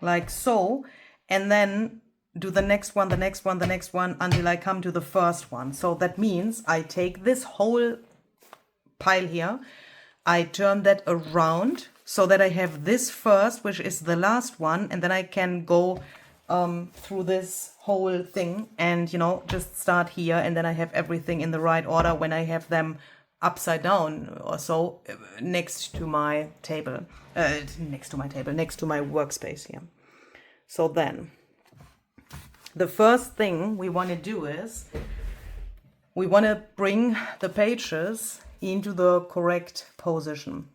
like so, and then do the next one, the next one, the next one, until I come to the first one. So that means I take this whole pile here, I turn that around so that I have this first, which is the last one, and then I can go through this whole thing and, you know, just start here, and then I have everything in the right order when I have them upside down or so next to my table, next to my workspace here. So then the first thing we want to do is we want to bring the pages into the correct position.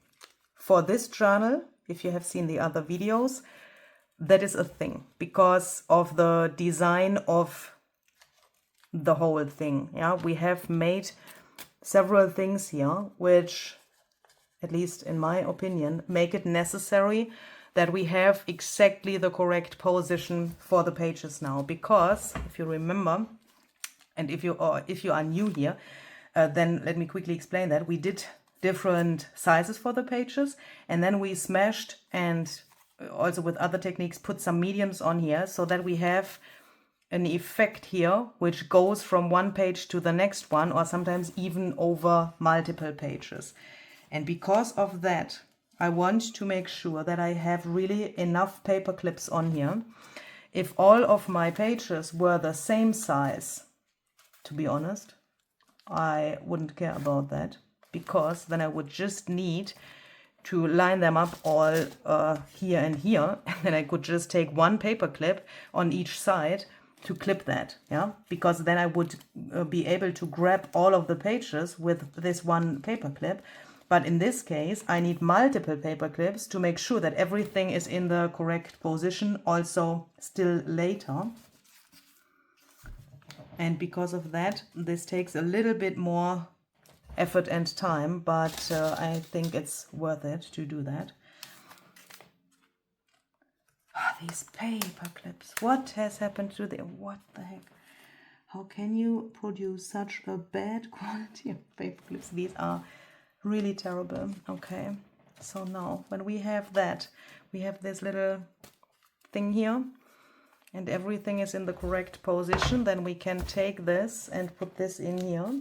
For this journal, if you have seen the other videos, that is a thing because of the design of the whole thing. Yeah, we have made several things here which at least in my opinion, make it necessary that we have exactly the correct position for the pages now. Because if you remember, and if you are new here, then let me quickly explain that. We did different sizes for the pages, and then we smashed and also with other techniques put some mediums on here so that we have an effect here which goes from one page to the next one, or sometimes even over multiple pages. And because of that, I want to make sure that I have really enough paper clips on here. If all of my pages were the same size, to be honest, I wouldn't care about that, because then I would just need to line them up all here and here, and then I could just take one paper clip on each side to clip that, yeah, because then I would be able to grab all of the pages with this one paper clip. But in this case, I need multiple paper clips to make sure that everything is in the correct position, also still later. And because of that, this takes a little bit more effort and time, but I think it's worth it to do that. These paper clips, what has happened to them? What the heck? How can you produce such a bad quality of paper clips? These are really terrible. Okay, so now when we have that, we have this little thing here, and everything is in the correct position, then we can take this and put this in here.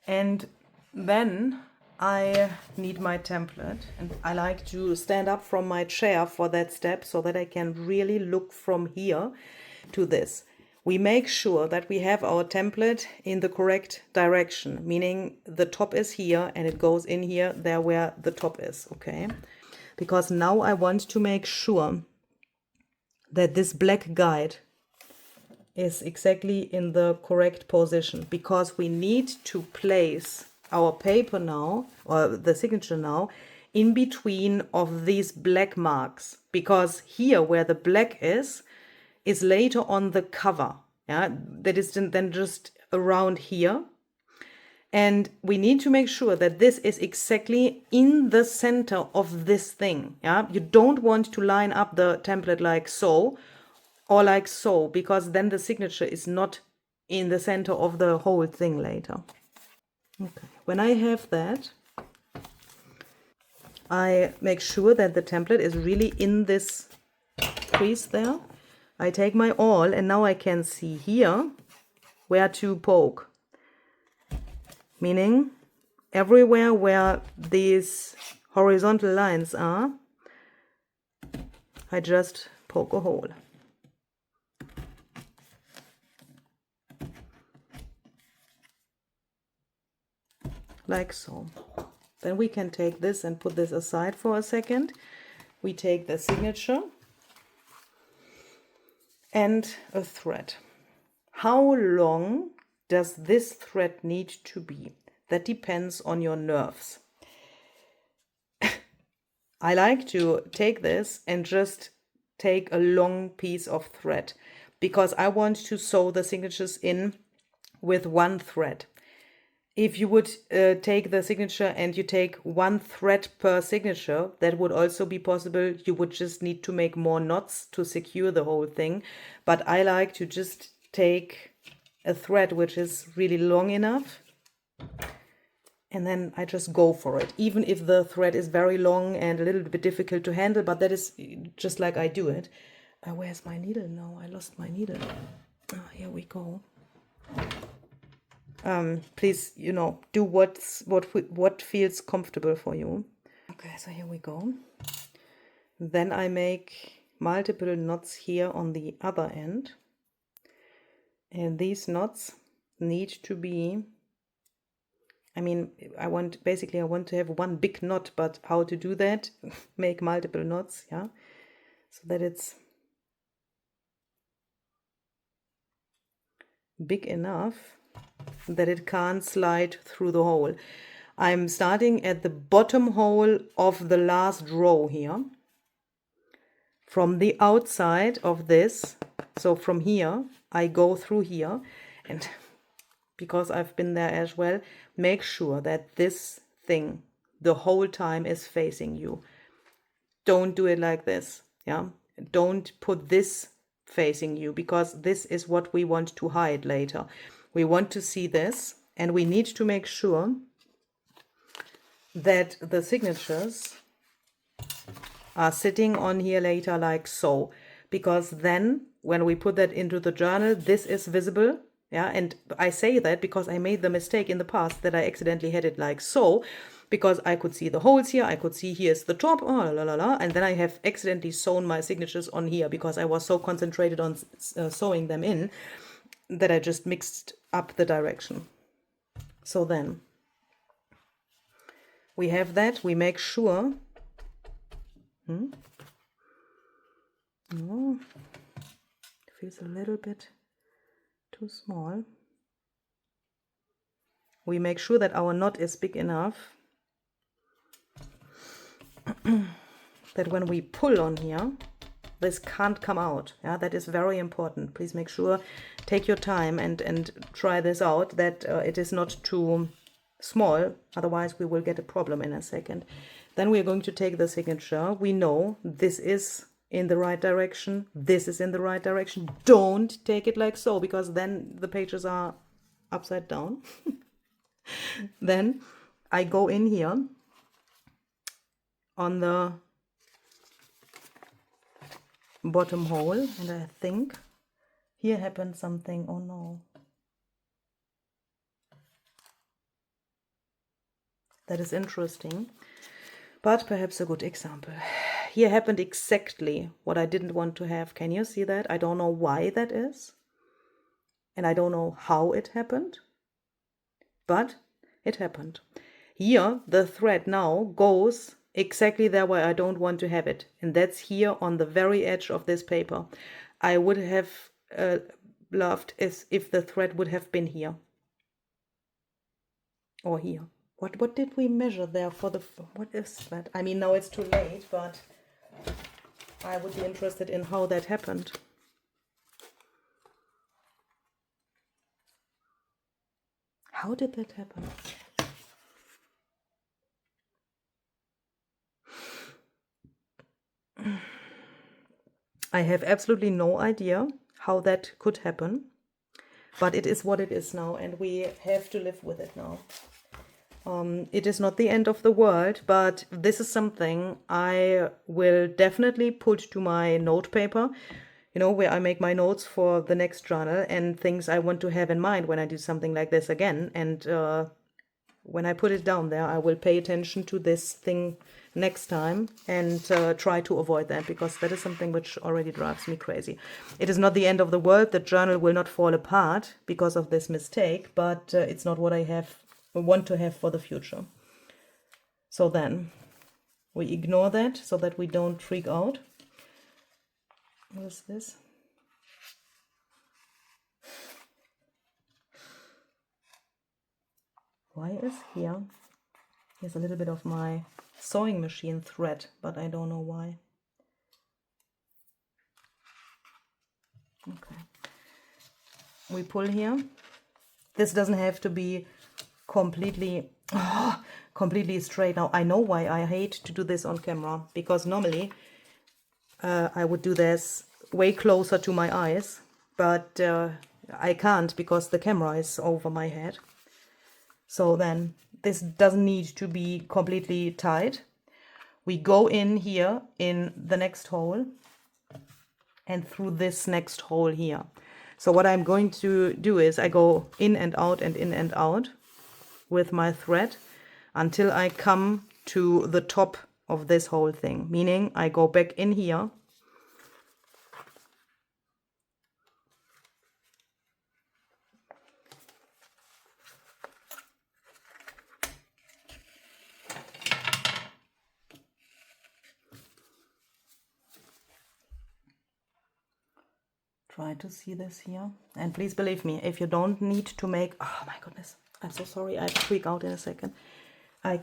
And then I need my template, and I like to stand up from my chair for that step so that I can really look from here to this. We make sure that we have our template in the correct direction, meaning the top is here and it goes in here, there where the top is, okay? Because now I want to make sure that this black guide is exactly in the correct position, because we need to place our paper now, or the signature now, in between of these black marks, because here where the black is later on the cover, yeah, that is then just around here. And we need to make sure that this is exactly in the center of this thing, yeah. You don't want to line up the template like so, or like so, because then the signature is not in the center of the whole thing later. Okay, when I have that, I make sure that the template is really in this crease there. I take my awl, and now I can see here where to poke. Meaning everywhere where these horizontal lines are, I just poke a hole. Like so. Then we can take this and put this aside for a second. We take the signature and a thread. How long does this thread need to be? That depends on your nerves. I like to take this and just take a long piece of thread, because I want to sew the signatures in with one thread. If you would take the signature and you take one thread per signature, that would also be possible. You would just need to make more knots to secure the whole thing. But I like to just take a thread which is really long enough, and then I just go for it, even if the thread is very long and a little bit difficult to handle, but that is just like I do it. Where's my needle now? I lost my needle. Here we go. Please, do what feels comfortable for you. Okay, so here we go. Then I make multiple knots here on the other end. And these knots need to be, I want to have one big knot, but how to do that? Make multiple knots, yeah, so that it's big enough that it can't slide through the hole. I'm starting at the bottom hole of the last row here, from the outside of this. So from here I go through here, and because I've been there as well, make sure that this thing the whole time is facing you. Don't do it like this. Yeah. Don't put this facing you, because this is what we want to hide later. We want to see this, and we need to make sure that the signatures are sitting on here later like so, because then when we put that into the journal, this is visible. Yeah, and I say that because I made the mistake in the past that I accidentally had it like so, because I could see the holes here, I could see here's the top, oh, la la la, and then I have accidentally sewn my signatures on here because I was so concentrated on sewing them in that I just mixed up the direction. So then we have that, we make sure. Oh, it feels a little bit too small. We make sure that our knot is big enough that when we pull on here, this can't come out. Yeah, that is very important. Please make sure, take your time and try this out, that it is not too small, otherwise we will get a problem in a second. Then we're going to take the signature. We know this is in the right direction, this is in the right direction. Don't take it like so, because then the pages are upside down. Then I go in here on the bottom hole, and I think here happened something. Oh no. That is interesting, but perhaps a good example. Here happened exactly what I didn't want to have. Can you see that? I don't know why that is, and I don't know how it happened, but it happened. Here the thread now goes exactly there where I don't want to have it, and that's here on the very edge of this paper. I would have loved as if the thread would have been here or here. What did we measure there for the, what is that? I mean, now it's too late, but I would be interested in how that happened. How did that happen? I have absolutely no idea how that could happen, but it is what it is now, and we have to live with it now. It is not the end of the world, but this is something I will definitely put to my note paper, you know, where I make my notes for the next journal and things I want to have in mind when I do something like this again. And when I put it down there, I will pay attention to this thing next time and try to avoid that, because that is something which already drives me crazy. It is not the end of the world. The journal will not fall apart because of this mistake, but it's not what I want to have for the future. So then we ignore that so that we don't freak out. What is this? Why is here? Here's a little bit of my sewing machine thread, but I don't know why. Okay. We pull here. This doesn't have to be completely straight. Now I know why I hate to do this on camera, because normally I would do this way closer to my eyes, but I can't because the camera is over my head. So then this doesn't need to be completely tight. We go in here in the next hole and through this next hole here. So what I'm going to do is I go in and out and in and out with my thread until I come to the top of this whole thing, meaning I go back in here try to see this here. And please believe me, if you don't need to make, oh my goodness, I'm so sorry, I freak out in a second. I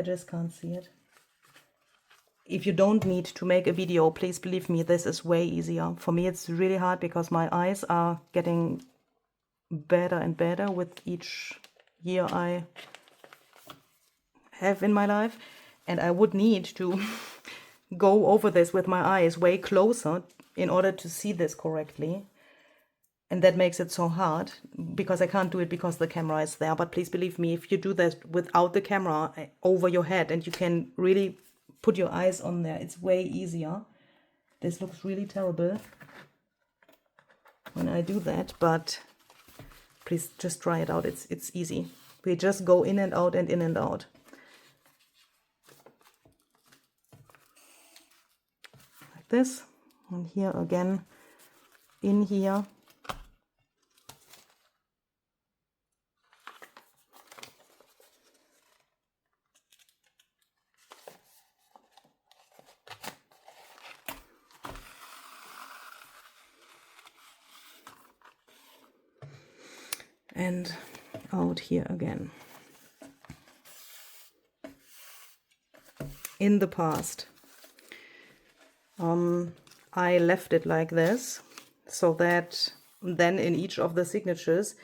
just can't see it. If you don't need to make a video, please believe me, this is way easier. For me, it's really hard because my eyes are getting better and better with each year I have in my life, and I would need to go over this with my eyes way closer in order to see this correctly. And that makes it so hard because I can't do it because the camera is there. But please believe me, if you do that without the camera over your head and you can really put your eyes on there, it's way easier. This looks really terrible when I do that, but please just try it out. It's easy. We just go in and out and in and out. Like this. And here again, in here. And out here again. In the past, I left it like this, so that then in each of the signatures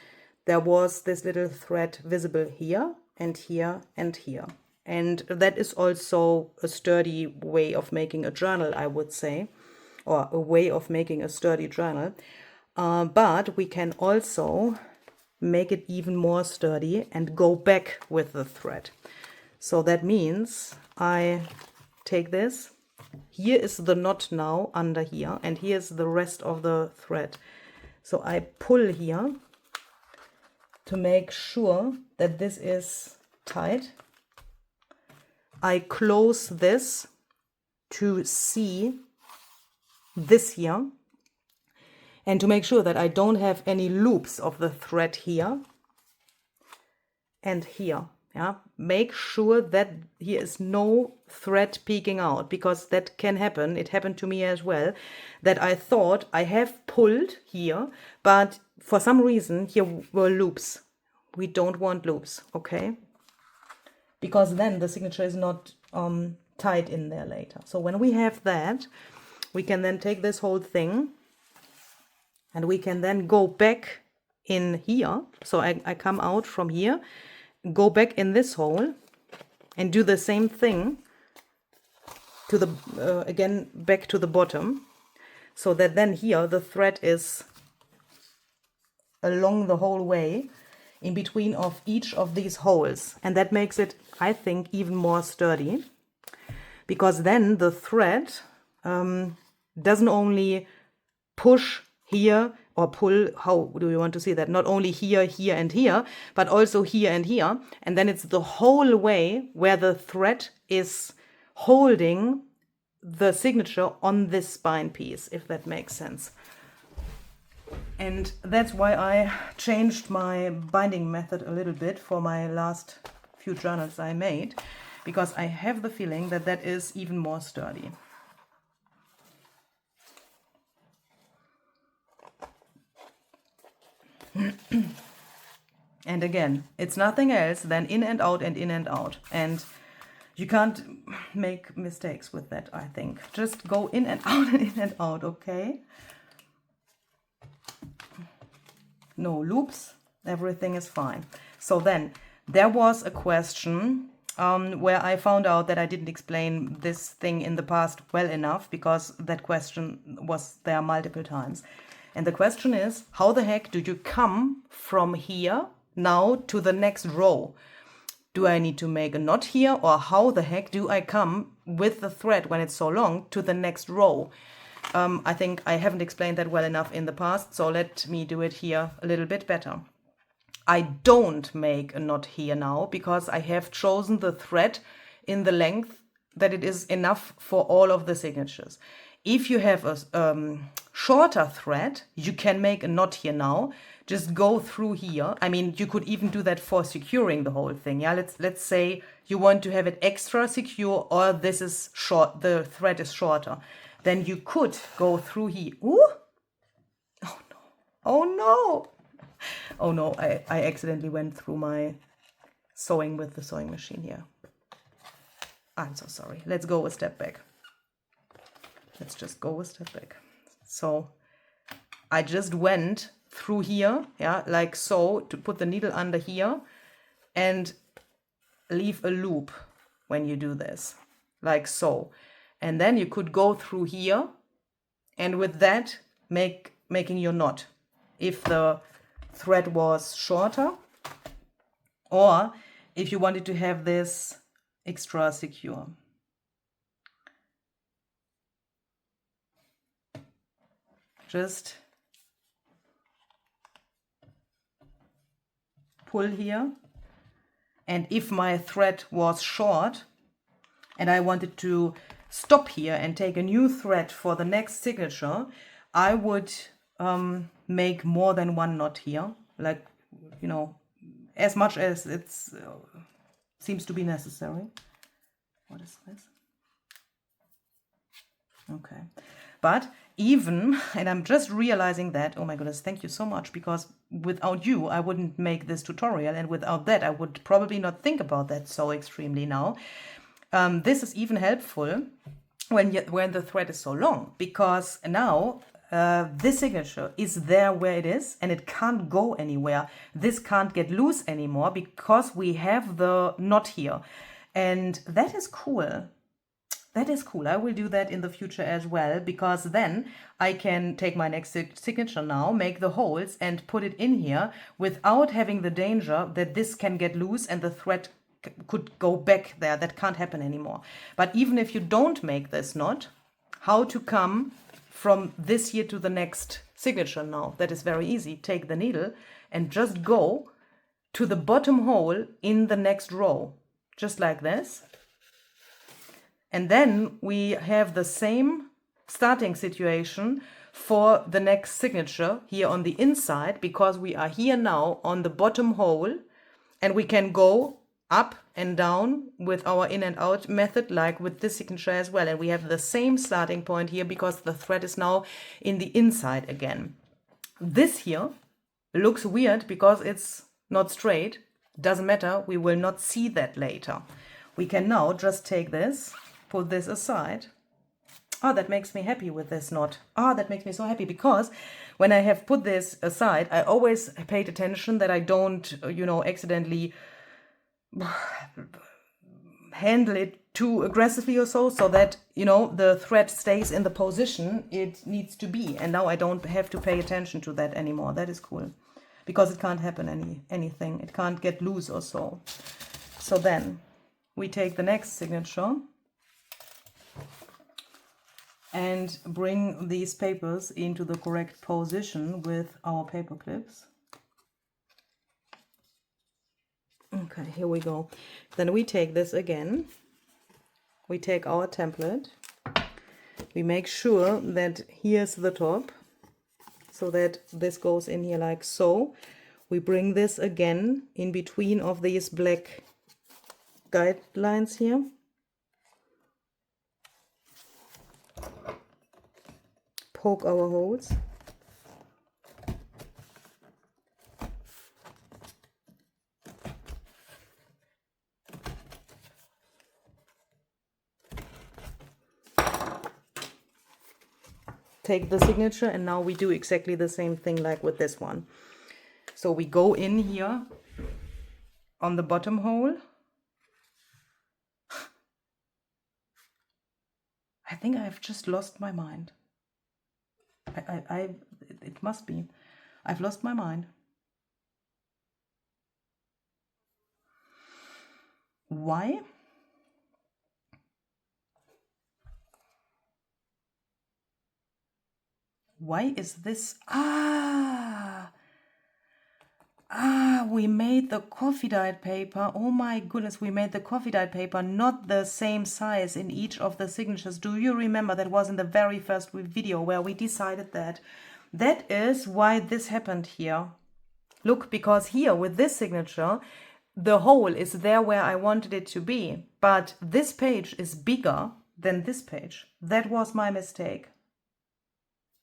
there was this little thread visible here and here and here. And that is also a sturdy way of making a journal, I would say, or a way of making a sturdy journal. But we can also make it even more sturdy and go back with the thread. So that means I take this. Here is the knot now under here, and here's the rest of the thread. So I pull here to make sure that this is tight. I close this to see this here, and to make sure that I don't have any loops of the thread here and here. Yeah, make sure that here is no thread peeking out, because that can happen. It happened to me as well, that I thought I have pulled here, but for some reason here were loops. We don't want loops, okay? Because then the signature is not tied in there later. So when we have that, we can then take this whole thing and we can then go back in here. So I come out from here, go back in this hole and do the same thing to the again back to the bottom, so that then here the thread is along the whole way in between of each of these holes, and that makes it, I think, even more sturdy, because then the thread doesn't only push here or pull, how do you want to see that? Not only here, here and here, but also here and here. And then it's the whole way where the thread is holding the signature on this spine piece, if that makes sense. And that's why I changed my binding method a little bit for my last few journals I made, because I have the feeling that that is even more sturdy. And again, it's nothing else than in and out and in and out. And you can't make mistakes with that, I think. Just go in and out and in and out, okay? No loops, everything is fine. So then, there was a question where I found out that I didn't explain this thing in the past well enough, because that question was there multiple times. And the question is, how the heck do you come from here now to the next row? Do I need to make a knot here, or how the heck do I come with the thread when it's so long to the next row? I think I haven't explained that well enough in the past, so let me do it here a little bit better. I don't make a knot here now because I have chosen the thread in the length that it is enough for all of the signatures. If you have a shorter thread, you can make a knot here now. Just go through here. I mean, you could even do that for securing the whole thing. Yeah, let's say you want to have it extra secure, or this is short, the thread is shorter. Then you could go through here. Ooh! Oh no! Oh no! Oh no! I accidentally went through my sewing with the sewing machine here. I'm so sorry. Let's go a step back. Let's just go a step back. So I just went through here, yeah, like so, to put the needle under here and leave a loop when you do this, like so. And then you could go through here and with that making your knot if the thread was shorter, or if you wanted to have this extra secure. Just pull here, and if my thread was short and I wanted to stop here and take a new thread for the next signature, I would make more than one knot here, like, you know, as much as it seems to be necessary. What is this? Okay. But even, and I'm just realizing that, oh my goodness, thank you so much, because without you, I wouldn't make this tutorial, and without that, I would probably not think about that so extremely now. This is even helpful when the thread is so long, because now this signature is there where it is, and it can't go anywhere. This can't get loose anymore because we have the knot here, and that is cool. That is cool. I will do that in the future as well, because then I can take my next signature now, make the holes and put it in here without having the danger that this can get loose and the thread could go back there. That can't happen anymore. But even if you don't make this knot, how to come from this here to the next signature now? That is very easy. Take the needle and just go to the bottom hole in the next row, just like this. And then we have the same starting situation for the next signature here on the inside, because we are here now on the bottom hole, and we can go up and down with our in and out method, like with this signature as well. And we have the same starting point here because the thread is now in the inside again. This here looks weird because it's not straight. Doesn't matter, we will not see that later. We can now just take this, put this aside. Oh, that makes me happy with this knot. Oh, that makes me so happy, because when I have put this aside, I always paid attention that I don't, you know, accidentally handle it too aggressively or so that, you know, the thread stays in the position it needs to be. And now I don't have to pay attention to that anymore. That is cool, because it can't happen anything. It can't get loose or so. So then we take the next signature and bring these papers into the correct position with our paper clips. Okay, here we go. Then we take this again. We take our template. We make sure that here's the top, so that this goes in here like so. We bring this again in between of these black guidelines here. Poke our holes. Take the signature, and now we do exactly the same thing like with this one. So we go in here on the bottom hole. I think I've just lost my mind. It must be. I've lost my mind. Why? Why is this? We made the coffee dyed paper. Oh my goodness, we made the coffee dyed paper not the same size in each of the signatures. Do you remember? That was in the very first video where we decided that. That is why this happened here. Look, because here with this signature, the hole is there where I wanted it to be, but this page is bigger than this page. That was my mistake.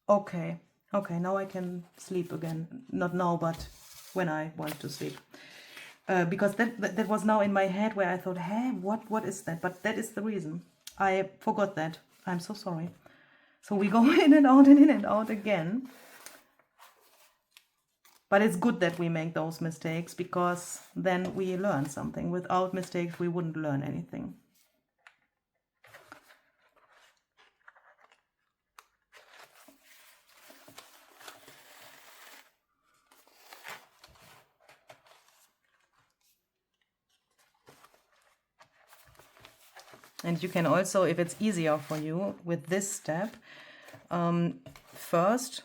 Okay, now I can sleep again. Not now, but when I want to sleep. Because that was now in my head where I thought, hey, what is that? But that is the reason. I forgot that. I'm so sorry. So we go in and out and in and out again. But it's good that we make those mistakes, because then we learn something. Without mistakes, we wouldn't learn anything. And you can also, if it's easier for you with this step, first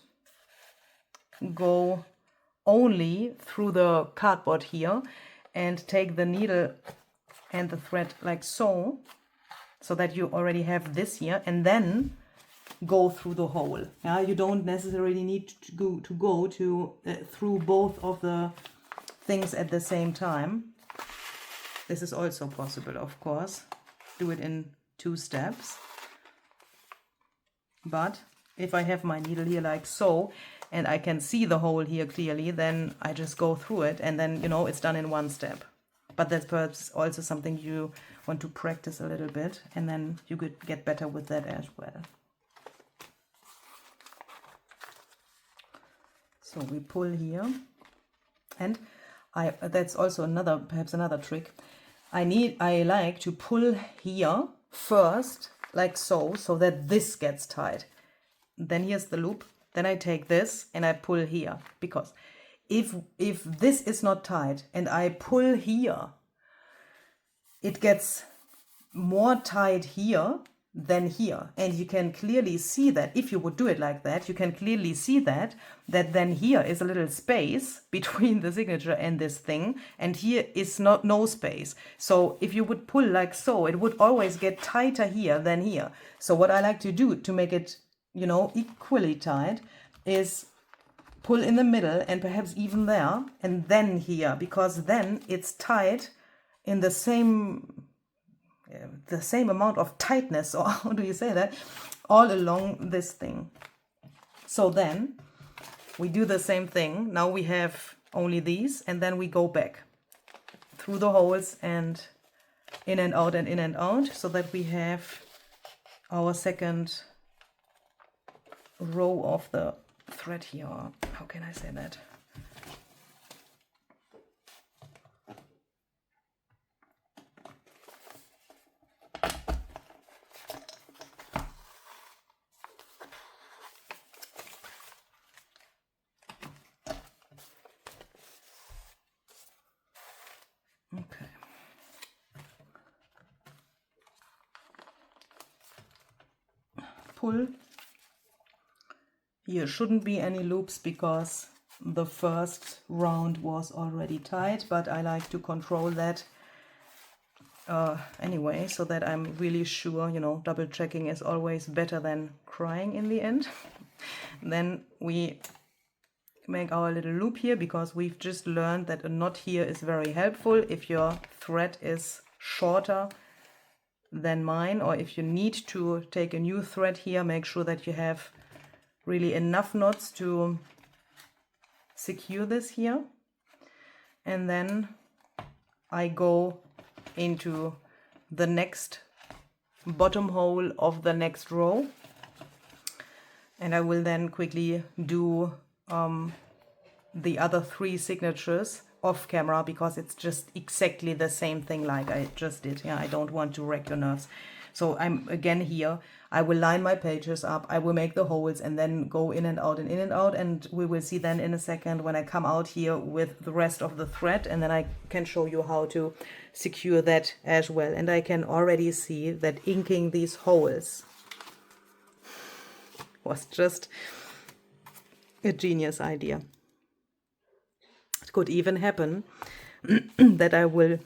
go only through the cardboard here and take the needle and the thread like so, so that you already have this here, and then go through the hole. Yeah, you don't necessarily need to go through both of the things at the same time. This is also possible, of course. Do it in 2 steps. But if I have my needle here like so, and I can see the hole here clearly, then I just go through it, and then, you know, it's done in 1 step. But that's perhaps also something you want to practice a little bit, and then you could get better with that as well. So we pull here, and that's also perhaps another trick. I like to pull here first, like so that this gets tight. Then here's the loop. Then I take this and I pull here, because if this is not tight and I pull here, it gets more tight here than here. And you can clearly see that if you would do it like that, you can clearly see that then here is a little space between the signature and this thing, and here is no space. So if you would pull like so, it would always get tighter here than here. So what I like to do to make it, you know, equally tight is pull in the middle and perhaps even there, and then here, because then it's tight in the same amount of tightness, or how do you say that, all along this thing. So then we do the same thing. Now we have only these, and then we go back through the holes and in and out and in and out, so that we have our second row of the thread here. How can I say that? Okay. Pull. Here shouldn't be any loops because the first round was already tight, but I like to control that anyway, so that I'm really sure, you know, double checking is always better than crying in the end. Then we make our little loop here, because we've just learned that a knot here is very helpful if your thread is shorter than mine, or if you need to take a new thread here, make sure that you have really enough knots to secure this here. And then I go into the next bottom hole of the next row, and I will then quickly do the other 3 signatures off camera, because it's just exactly the same thing like I just did. Yeah, I don't want to wreck your nerves. So I'm again here, I will line my pages up, I will make the holes, and then go in and out and in and out, and we will see then in a second when I come out here with the rest of the thread, and then I can show you how to secure that as well. And I can already see that inking these holes was just a genius idea. It could even happen that I will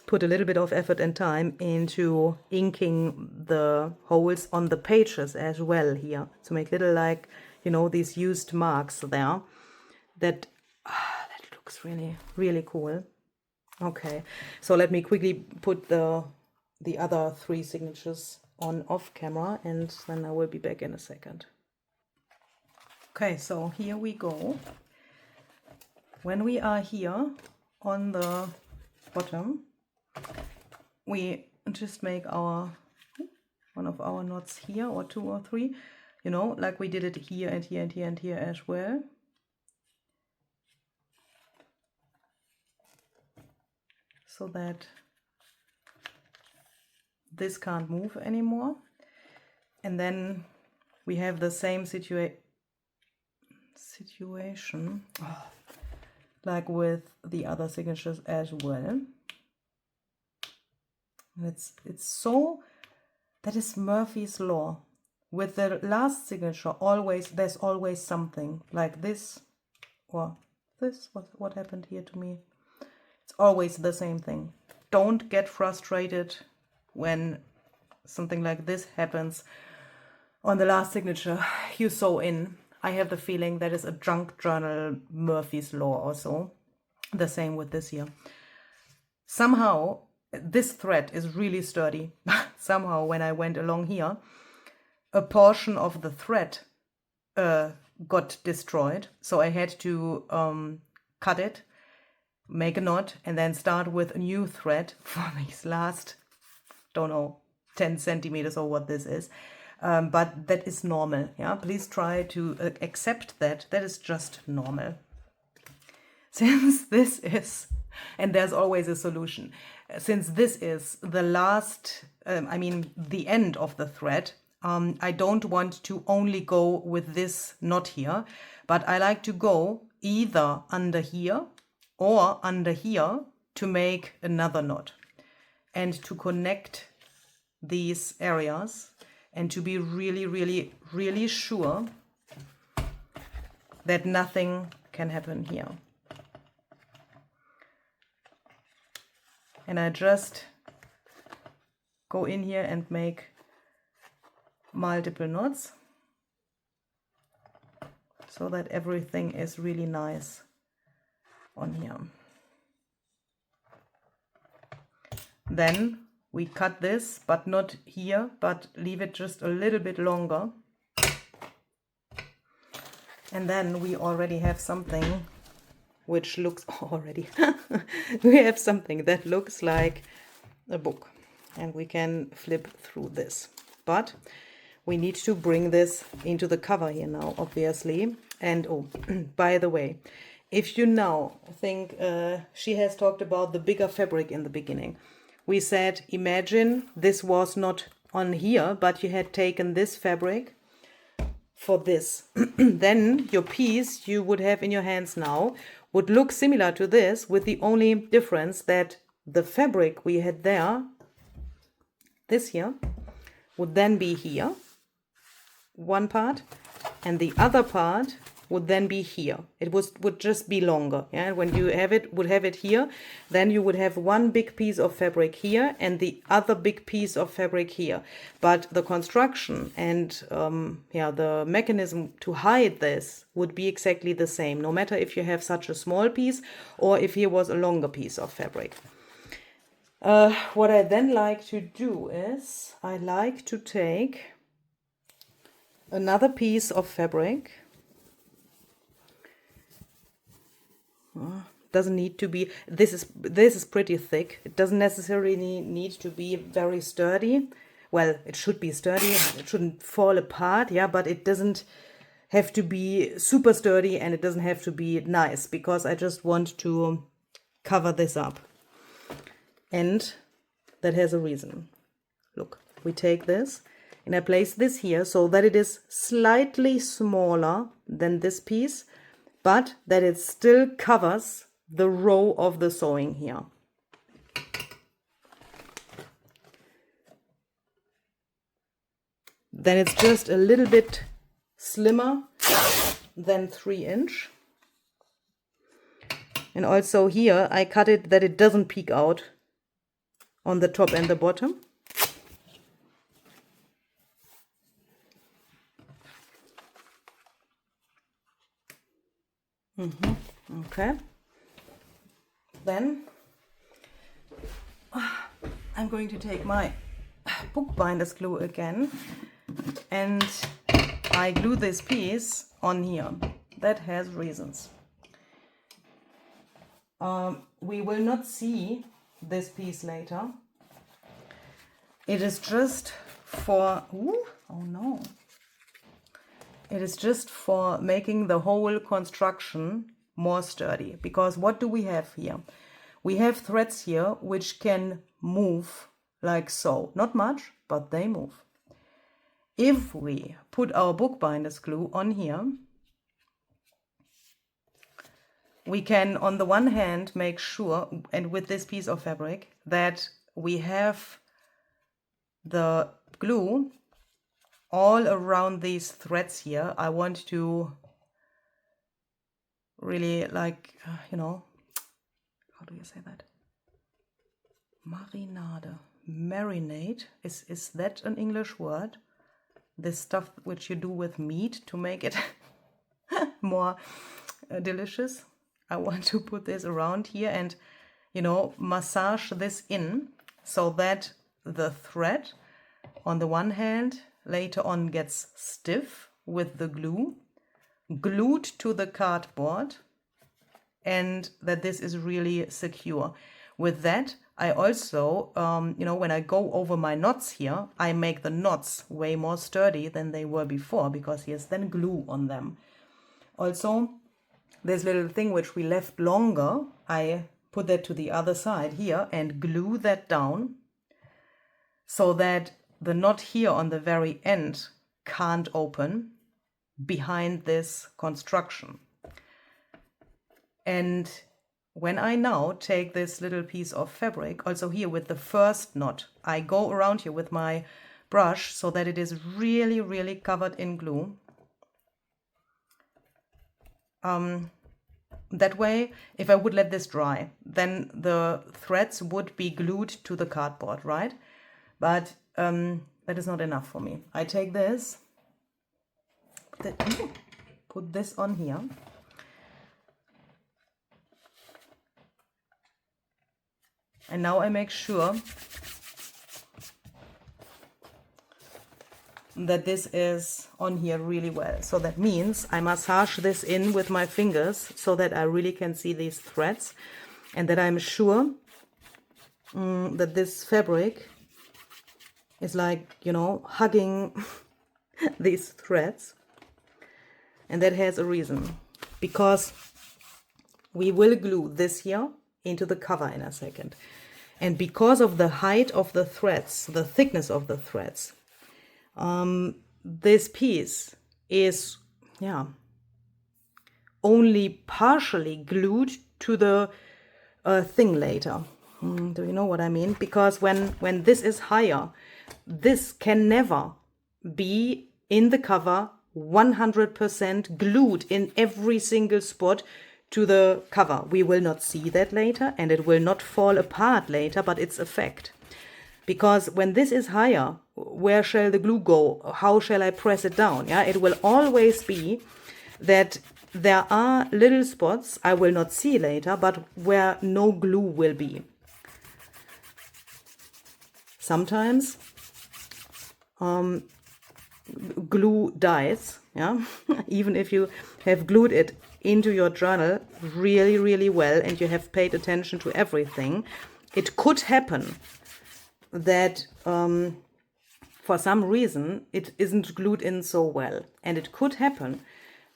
put a little bit of effort and time into inking the holes on the pages as well here, to make little, like, you know, these used marks there. That looks really, really cool. Okay, so let me quickly put the other 3 signatures on off camera, and then I will be back in a second. Okay, so here we go. When we are here on the bottom, we just make one of our knots here, or 2 or 3, you know, like we did it here and here and here and here as well. so that this can't move anymore. And then we have the same situation like with the other signatures as well. It's so, that is Murphy's law. With the last signature, there's always something like this or this. What happened here to me? It's always the same thing. Don't get frustrated when something like this happens on the last signature you sew in. I have the feeling that is a junk journal Murphy's law also. The same with this here. Somehow this thread is really sturdy. Somehow when I went along here, a portion of the thread got destroyed. So I had to cut it, make a knot, and then start with a new thread for these last, don't know, 10 centimeters or what this is. But that is normal. Yeah, please try to accept that. That is just normal. Since this is, and there's always a solution, since this is the last, the end of the thread, I don't want to only go with this knot here, but I like to go either under here or under here to make another knot and to connect these areas and to be really, really, really sure that nothing can happen here. And I just go in here and make multiple knots so that everything is really nice on here. Then we cut this, but not here, but leave it just a little bit longer. And then we already have something which looks we have something that looks like a book, and we can flip through this. But we need to bring this into the cover here now, obviously. And oh, by the way, if you now think she has talked about the bigger fabric in the beginning, we said imagine this was not on here, but you had taken this fabric for this. Then your piece you would have in your hands now would look similar to this, with the only difference that the fabric we had there, this here, would then be here, one part, and the other part would then be here. It would just be longer. Yeah, when you would have it here, then you would have one big piece of fabric here and the other big piece of fabric here. But the construction and the mechanism to hide this would be exactly the same, no matter if you have such a small piece or if here was a longer piece of fabric. What I then like to do is I like to take another piece of fabric. Doesn't need to be, this is pretty thick. It doesn't necessarily need to be very sturdy. Well, it should be sturdy, it shouldn't fall apart, yeah, but it doesn't have to be super sturdy and it doesn't have to be nice, because I just want to cover this up. And that has a reason. Look, we take this and I place this here so that it is slightly smaller than this piece, but that it still covers the row of the sewing here. Then it's just a little bit slimmer than 3 inch. And also here I cut it that it doesn't peek out on the top and the bottom. Okay. Then I'm going to take my bookbinder's glue again and I glue this piece on here. That has reasons. We will not see this piece later. It is just for, it is just for making the whole construction more sturdy. Because what do we have here? we have threads here which can move like so. Not much, but they move. If we put our bookbinder's glue on here, we can on the one hand make sure, and with this piece of fabric, that we have the glue all around these threads here. I want to really like, you know, how do you say that? Marinate, is that an English word? This stuff which you do with meat to make it more delicious. I want to put this around here and, you know, massage this in so that the thread on the one hand later on gets stiff with the glue, glued to the cardboard, and that this is really secure. With that, I also, you know, when I go over my knots here, I make the knots way more sturdy than they were before because here's then glue on them. Also, this little thing which we left longer, I put that to the other side here and glue that down so that the knot here on the very end can't open behind this construction. And when I now take this little piece of fabric, also here with the first knot, I go around here with my brush so that it is really, really covered in glue. That way, if I would let this dry, then the threads would be glued to the cardboard, right? But that is not enough for me. I take this, put this on here. And now I make sure that this is on here really well. So that means I massage this in with my fingers so that I really can see these threads and that I'm sure that this fabric is like, you know, hugging these threads. And that has a reason, because we will glue this here into the cover in a second. And because of the height of the threads, the thickness of the threads, this piece is, yeah, only partially glued to the thing later. Do you know what I mean? Because when this is higher, this can never be in the cover 100% glued in every single spot to the cover. We will not see that later, and it will not fall apart later, but it's a fact. Because when this is higher, where shall the glue go? How shall I press it down? Yeah, it will always be that there are little spots I will not see later, but where no glue will be. Sometimes glue dies, yeah, even if you have glued it into your journal really, really well and you have paid attention to everything. It could happen that for some reason it isn't glued in so well, and it could happen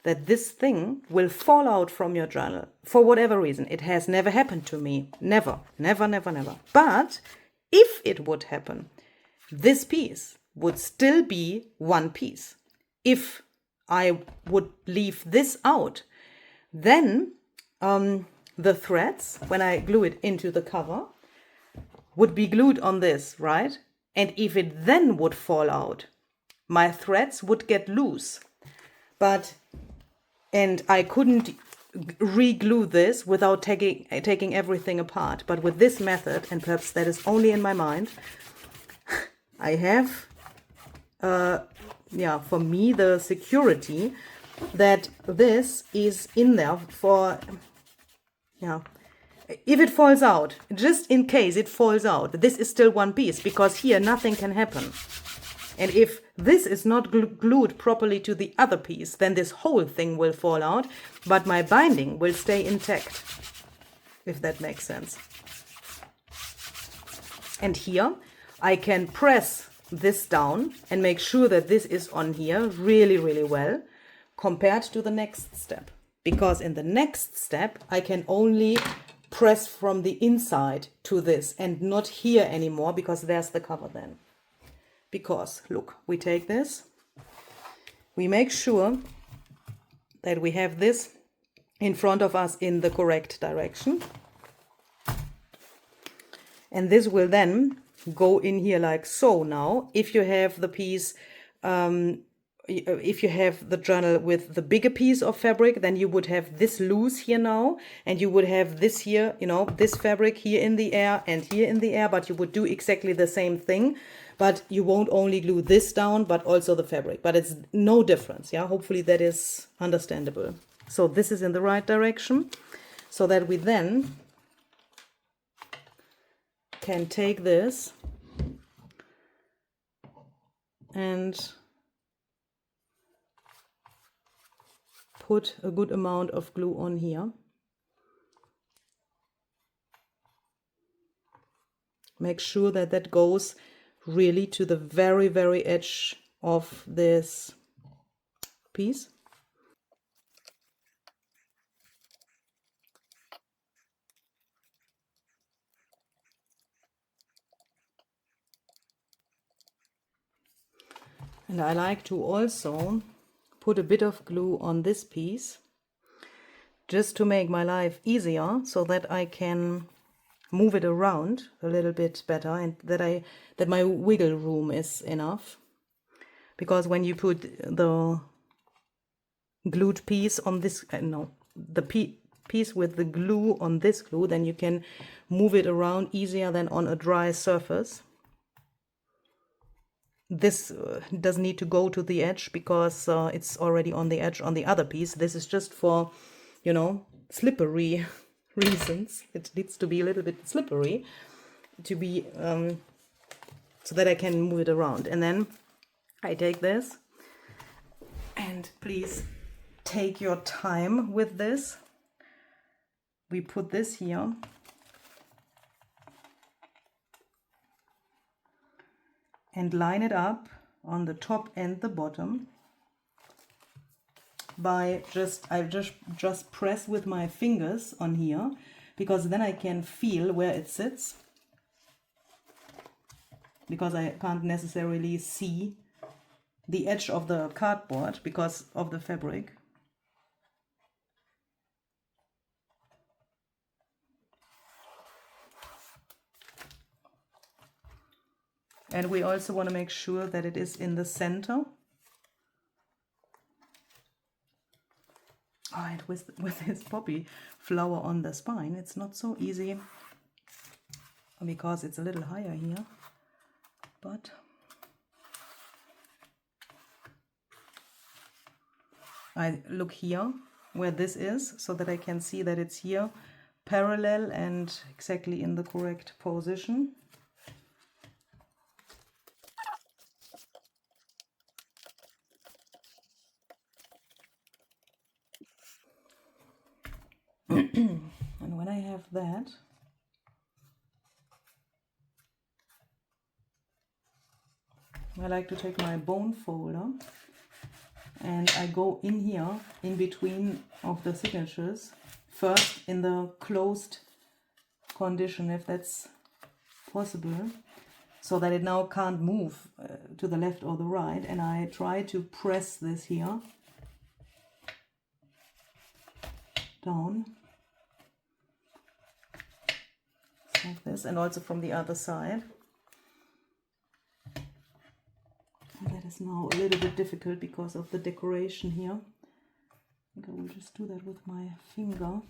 that this thing will fall out from your journal for whatever reason. It has never happened to me. Never, never, never, never. But if it would happen, this piece would still be one piece. If I would leave this out, then the threads, when I glue it into the cover, would be glued on this, right? And if it then would fall out, my threads would get loose. And I couldn't re-glue this without taking everything apart. But with this method, and perhaps that is only in my mind, I have, for me, the security that this is in there for, if it falls out, just in case it falls out, this is still one piece, because here nothing can happen. And if this is not glued properly to the other piece, then this whole thing will fall out, but my binding will stay intact, if that makes sense. And here I can press this down and make sure that this is on here really, really well compared to the next step. Because in the next step, I can only press from the inside to this and not here anymore, because there's the cover then. Because look, we take this, we make sure that we have this in front of us in the correct direction. And this will then go in here like so. Now, if you have the piece, if you have the journal with the bigger piece of fabric, then you would have this loose here now, and you would have this here, you know, this fabric here in the air and here in the air, but you would do exactly the same thing, but you won't only glue this down, but also the fabric, but it's no difference. Yeah, hopefully that is understandable. So this is in the right direction, so that we then can take this and put a good amount of glue on here. Make sure that that goes really to the very, very edge of this piece. And I like to also put a bit of glue on this piece, just to make my life easier, so that I can move it around a little bit better, and that my wiggle room is enough. Because when you put the glued piece on this, piece with the glue on this glue, then you can move it around easier than on a dry surface. This doesn't need to go to the edge, because it's already on the edge on the other piece. This is just for, you know, slippery reasons. It needs to be a little bit slippery to be so that I can move it around. And then I take this, and please take your time with this. We put this here, and line it on the top and the bottom by I just press with my fingers on here, because then I can feel where it sits, because I can't necessarily see the edge of the cardboard because of the fabric. And we also want to make sure that it is in the center. Oh, and with this poppy flower on the spine, it's not so easy, because it's a little higher here. But I look here where this is, so that I can see that it's here parallel and exactly in the correct position. And when I have that, I like to take my bone folder, and I go in here in between of the signatures, first in the closed condition, if that's possible, so that it now can't move to the left or the right, and I try to press this here down like this, and also from the other side. And that is now a little bit difficult because of the decoration here. I think I will just do that with my finger.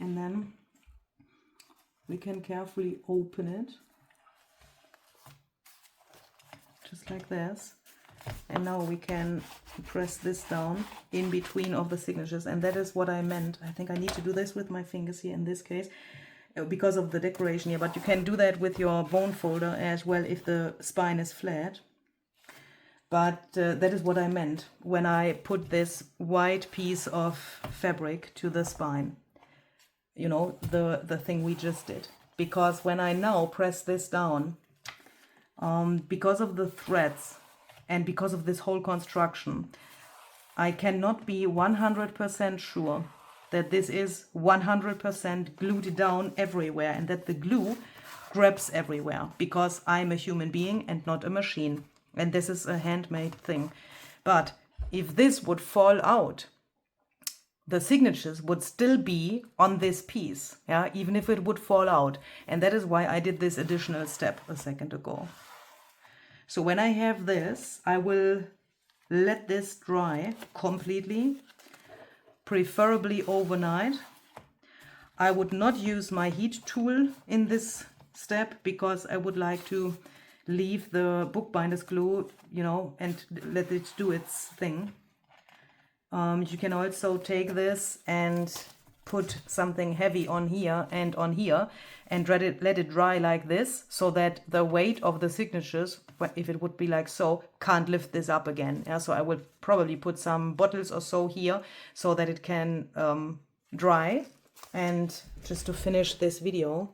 And then we can carefully open it, just like this. And now we can press this down in between of the signatures, and that is what I meant. I think I need to do this with my fingers here in this case, because of the decoration here, but you can do that with your bone folder as well if the spine is flat. But that is what I meant when I put this white piece of fabric to the spine, you know, the thing we just did. Because when I now press this down, because of the threads and because of this whole construction, I cannot be 100% sure that this is 100% glued down everywhere and that the glue grabs everywhere, because I'm a human being and not a machine. And this is a handmade thing. But if this would fall out, the signatures would still be on this piece, yeah, even if it would fall out. And that is why I did this additional step a second ago. So when I have this, I will let this dry completely, preferably overnight. I would not use my heat tool in this step because I would like to leave the bookbinder's glue, you know, and let it do its thing. You can also take this and put something heavy on here and let it dry like this, so that the weight of the signatures, if it would be like so, can't lift this up again. Yeah, so I will probably put some bottles or so here so that it can dry. And just to finish this video,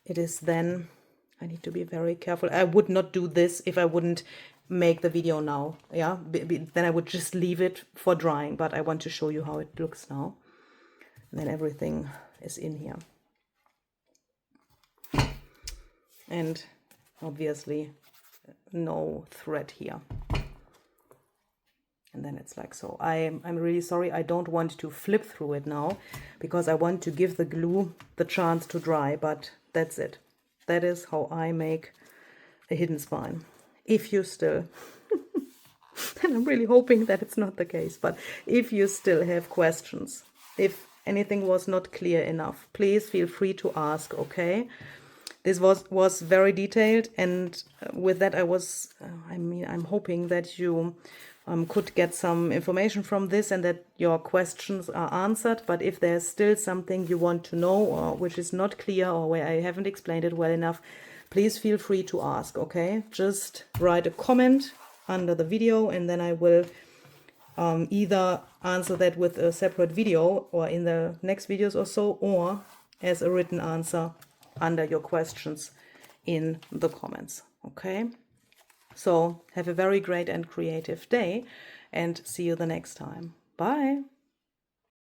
it is then, I need to be very careful. I would not do this if I wouldn't make the video now. Yeah, then I would just leave it for drying, but I want to show you how it looks now. And then everything is in here. And obviously no thread here. And then it's like so. I'm really sorry, I don't want to flip through it now because I want to give the glue the chance to dry, but that's it. That is how I make a hidden spine. If you still, and I'm really hoping that it's not the case, but if you still have questions, if anything was not clear enough, please feel free to ask, okay? This was very detailed, and with that I'm hoping that you could get some information from this and that your questions are answered. But if there's still something you want to know or which is not clear or where I haven't explained it well enough, please feel free to ask, okay? Just write a comment under the video and then I will either answer that with a separate video or in the next videos or so, or as a written answer under your questions in the comments, okay? So have a very great and creative day and see you the next time. Bye.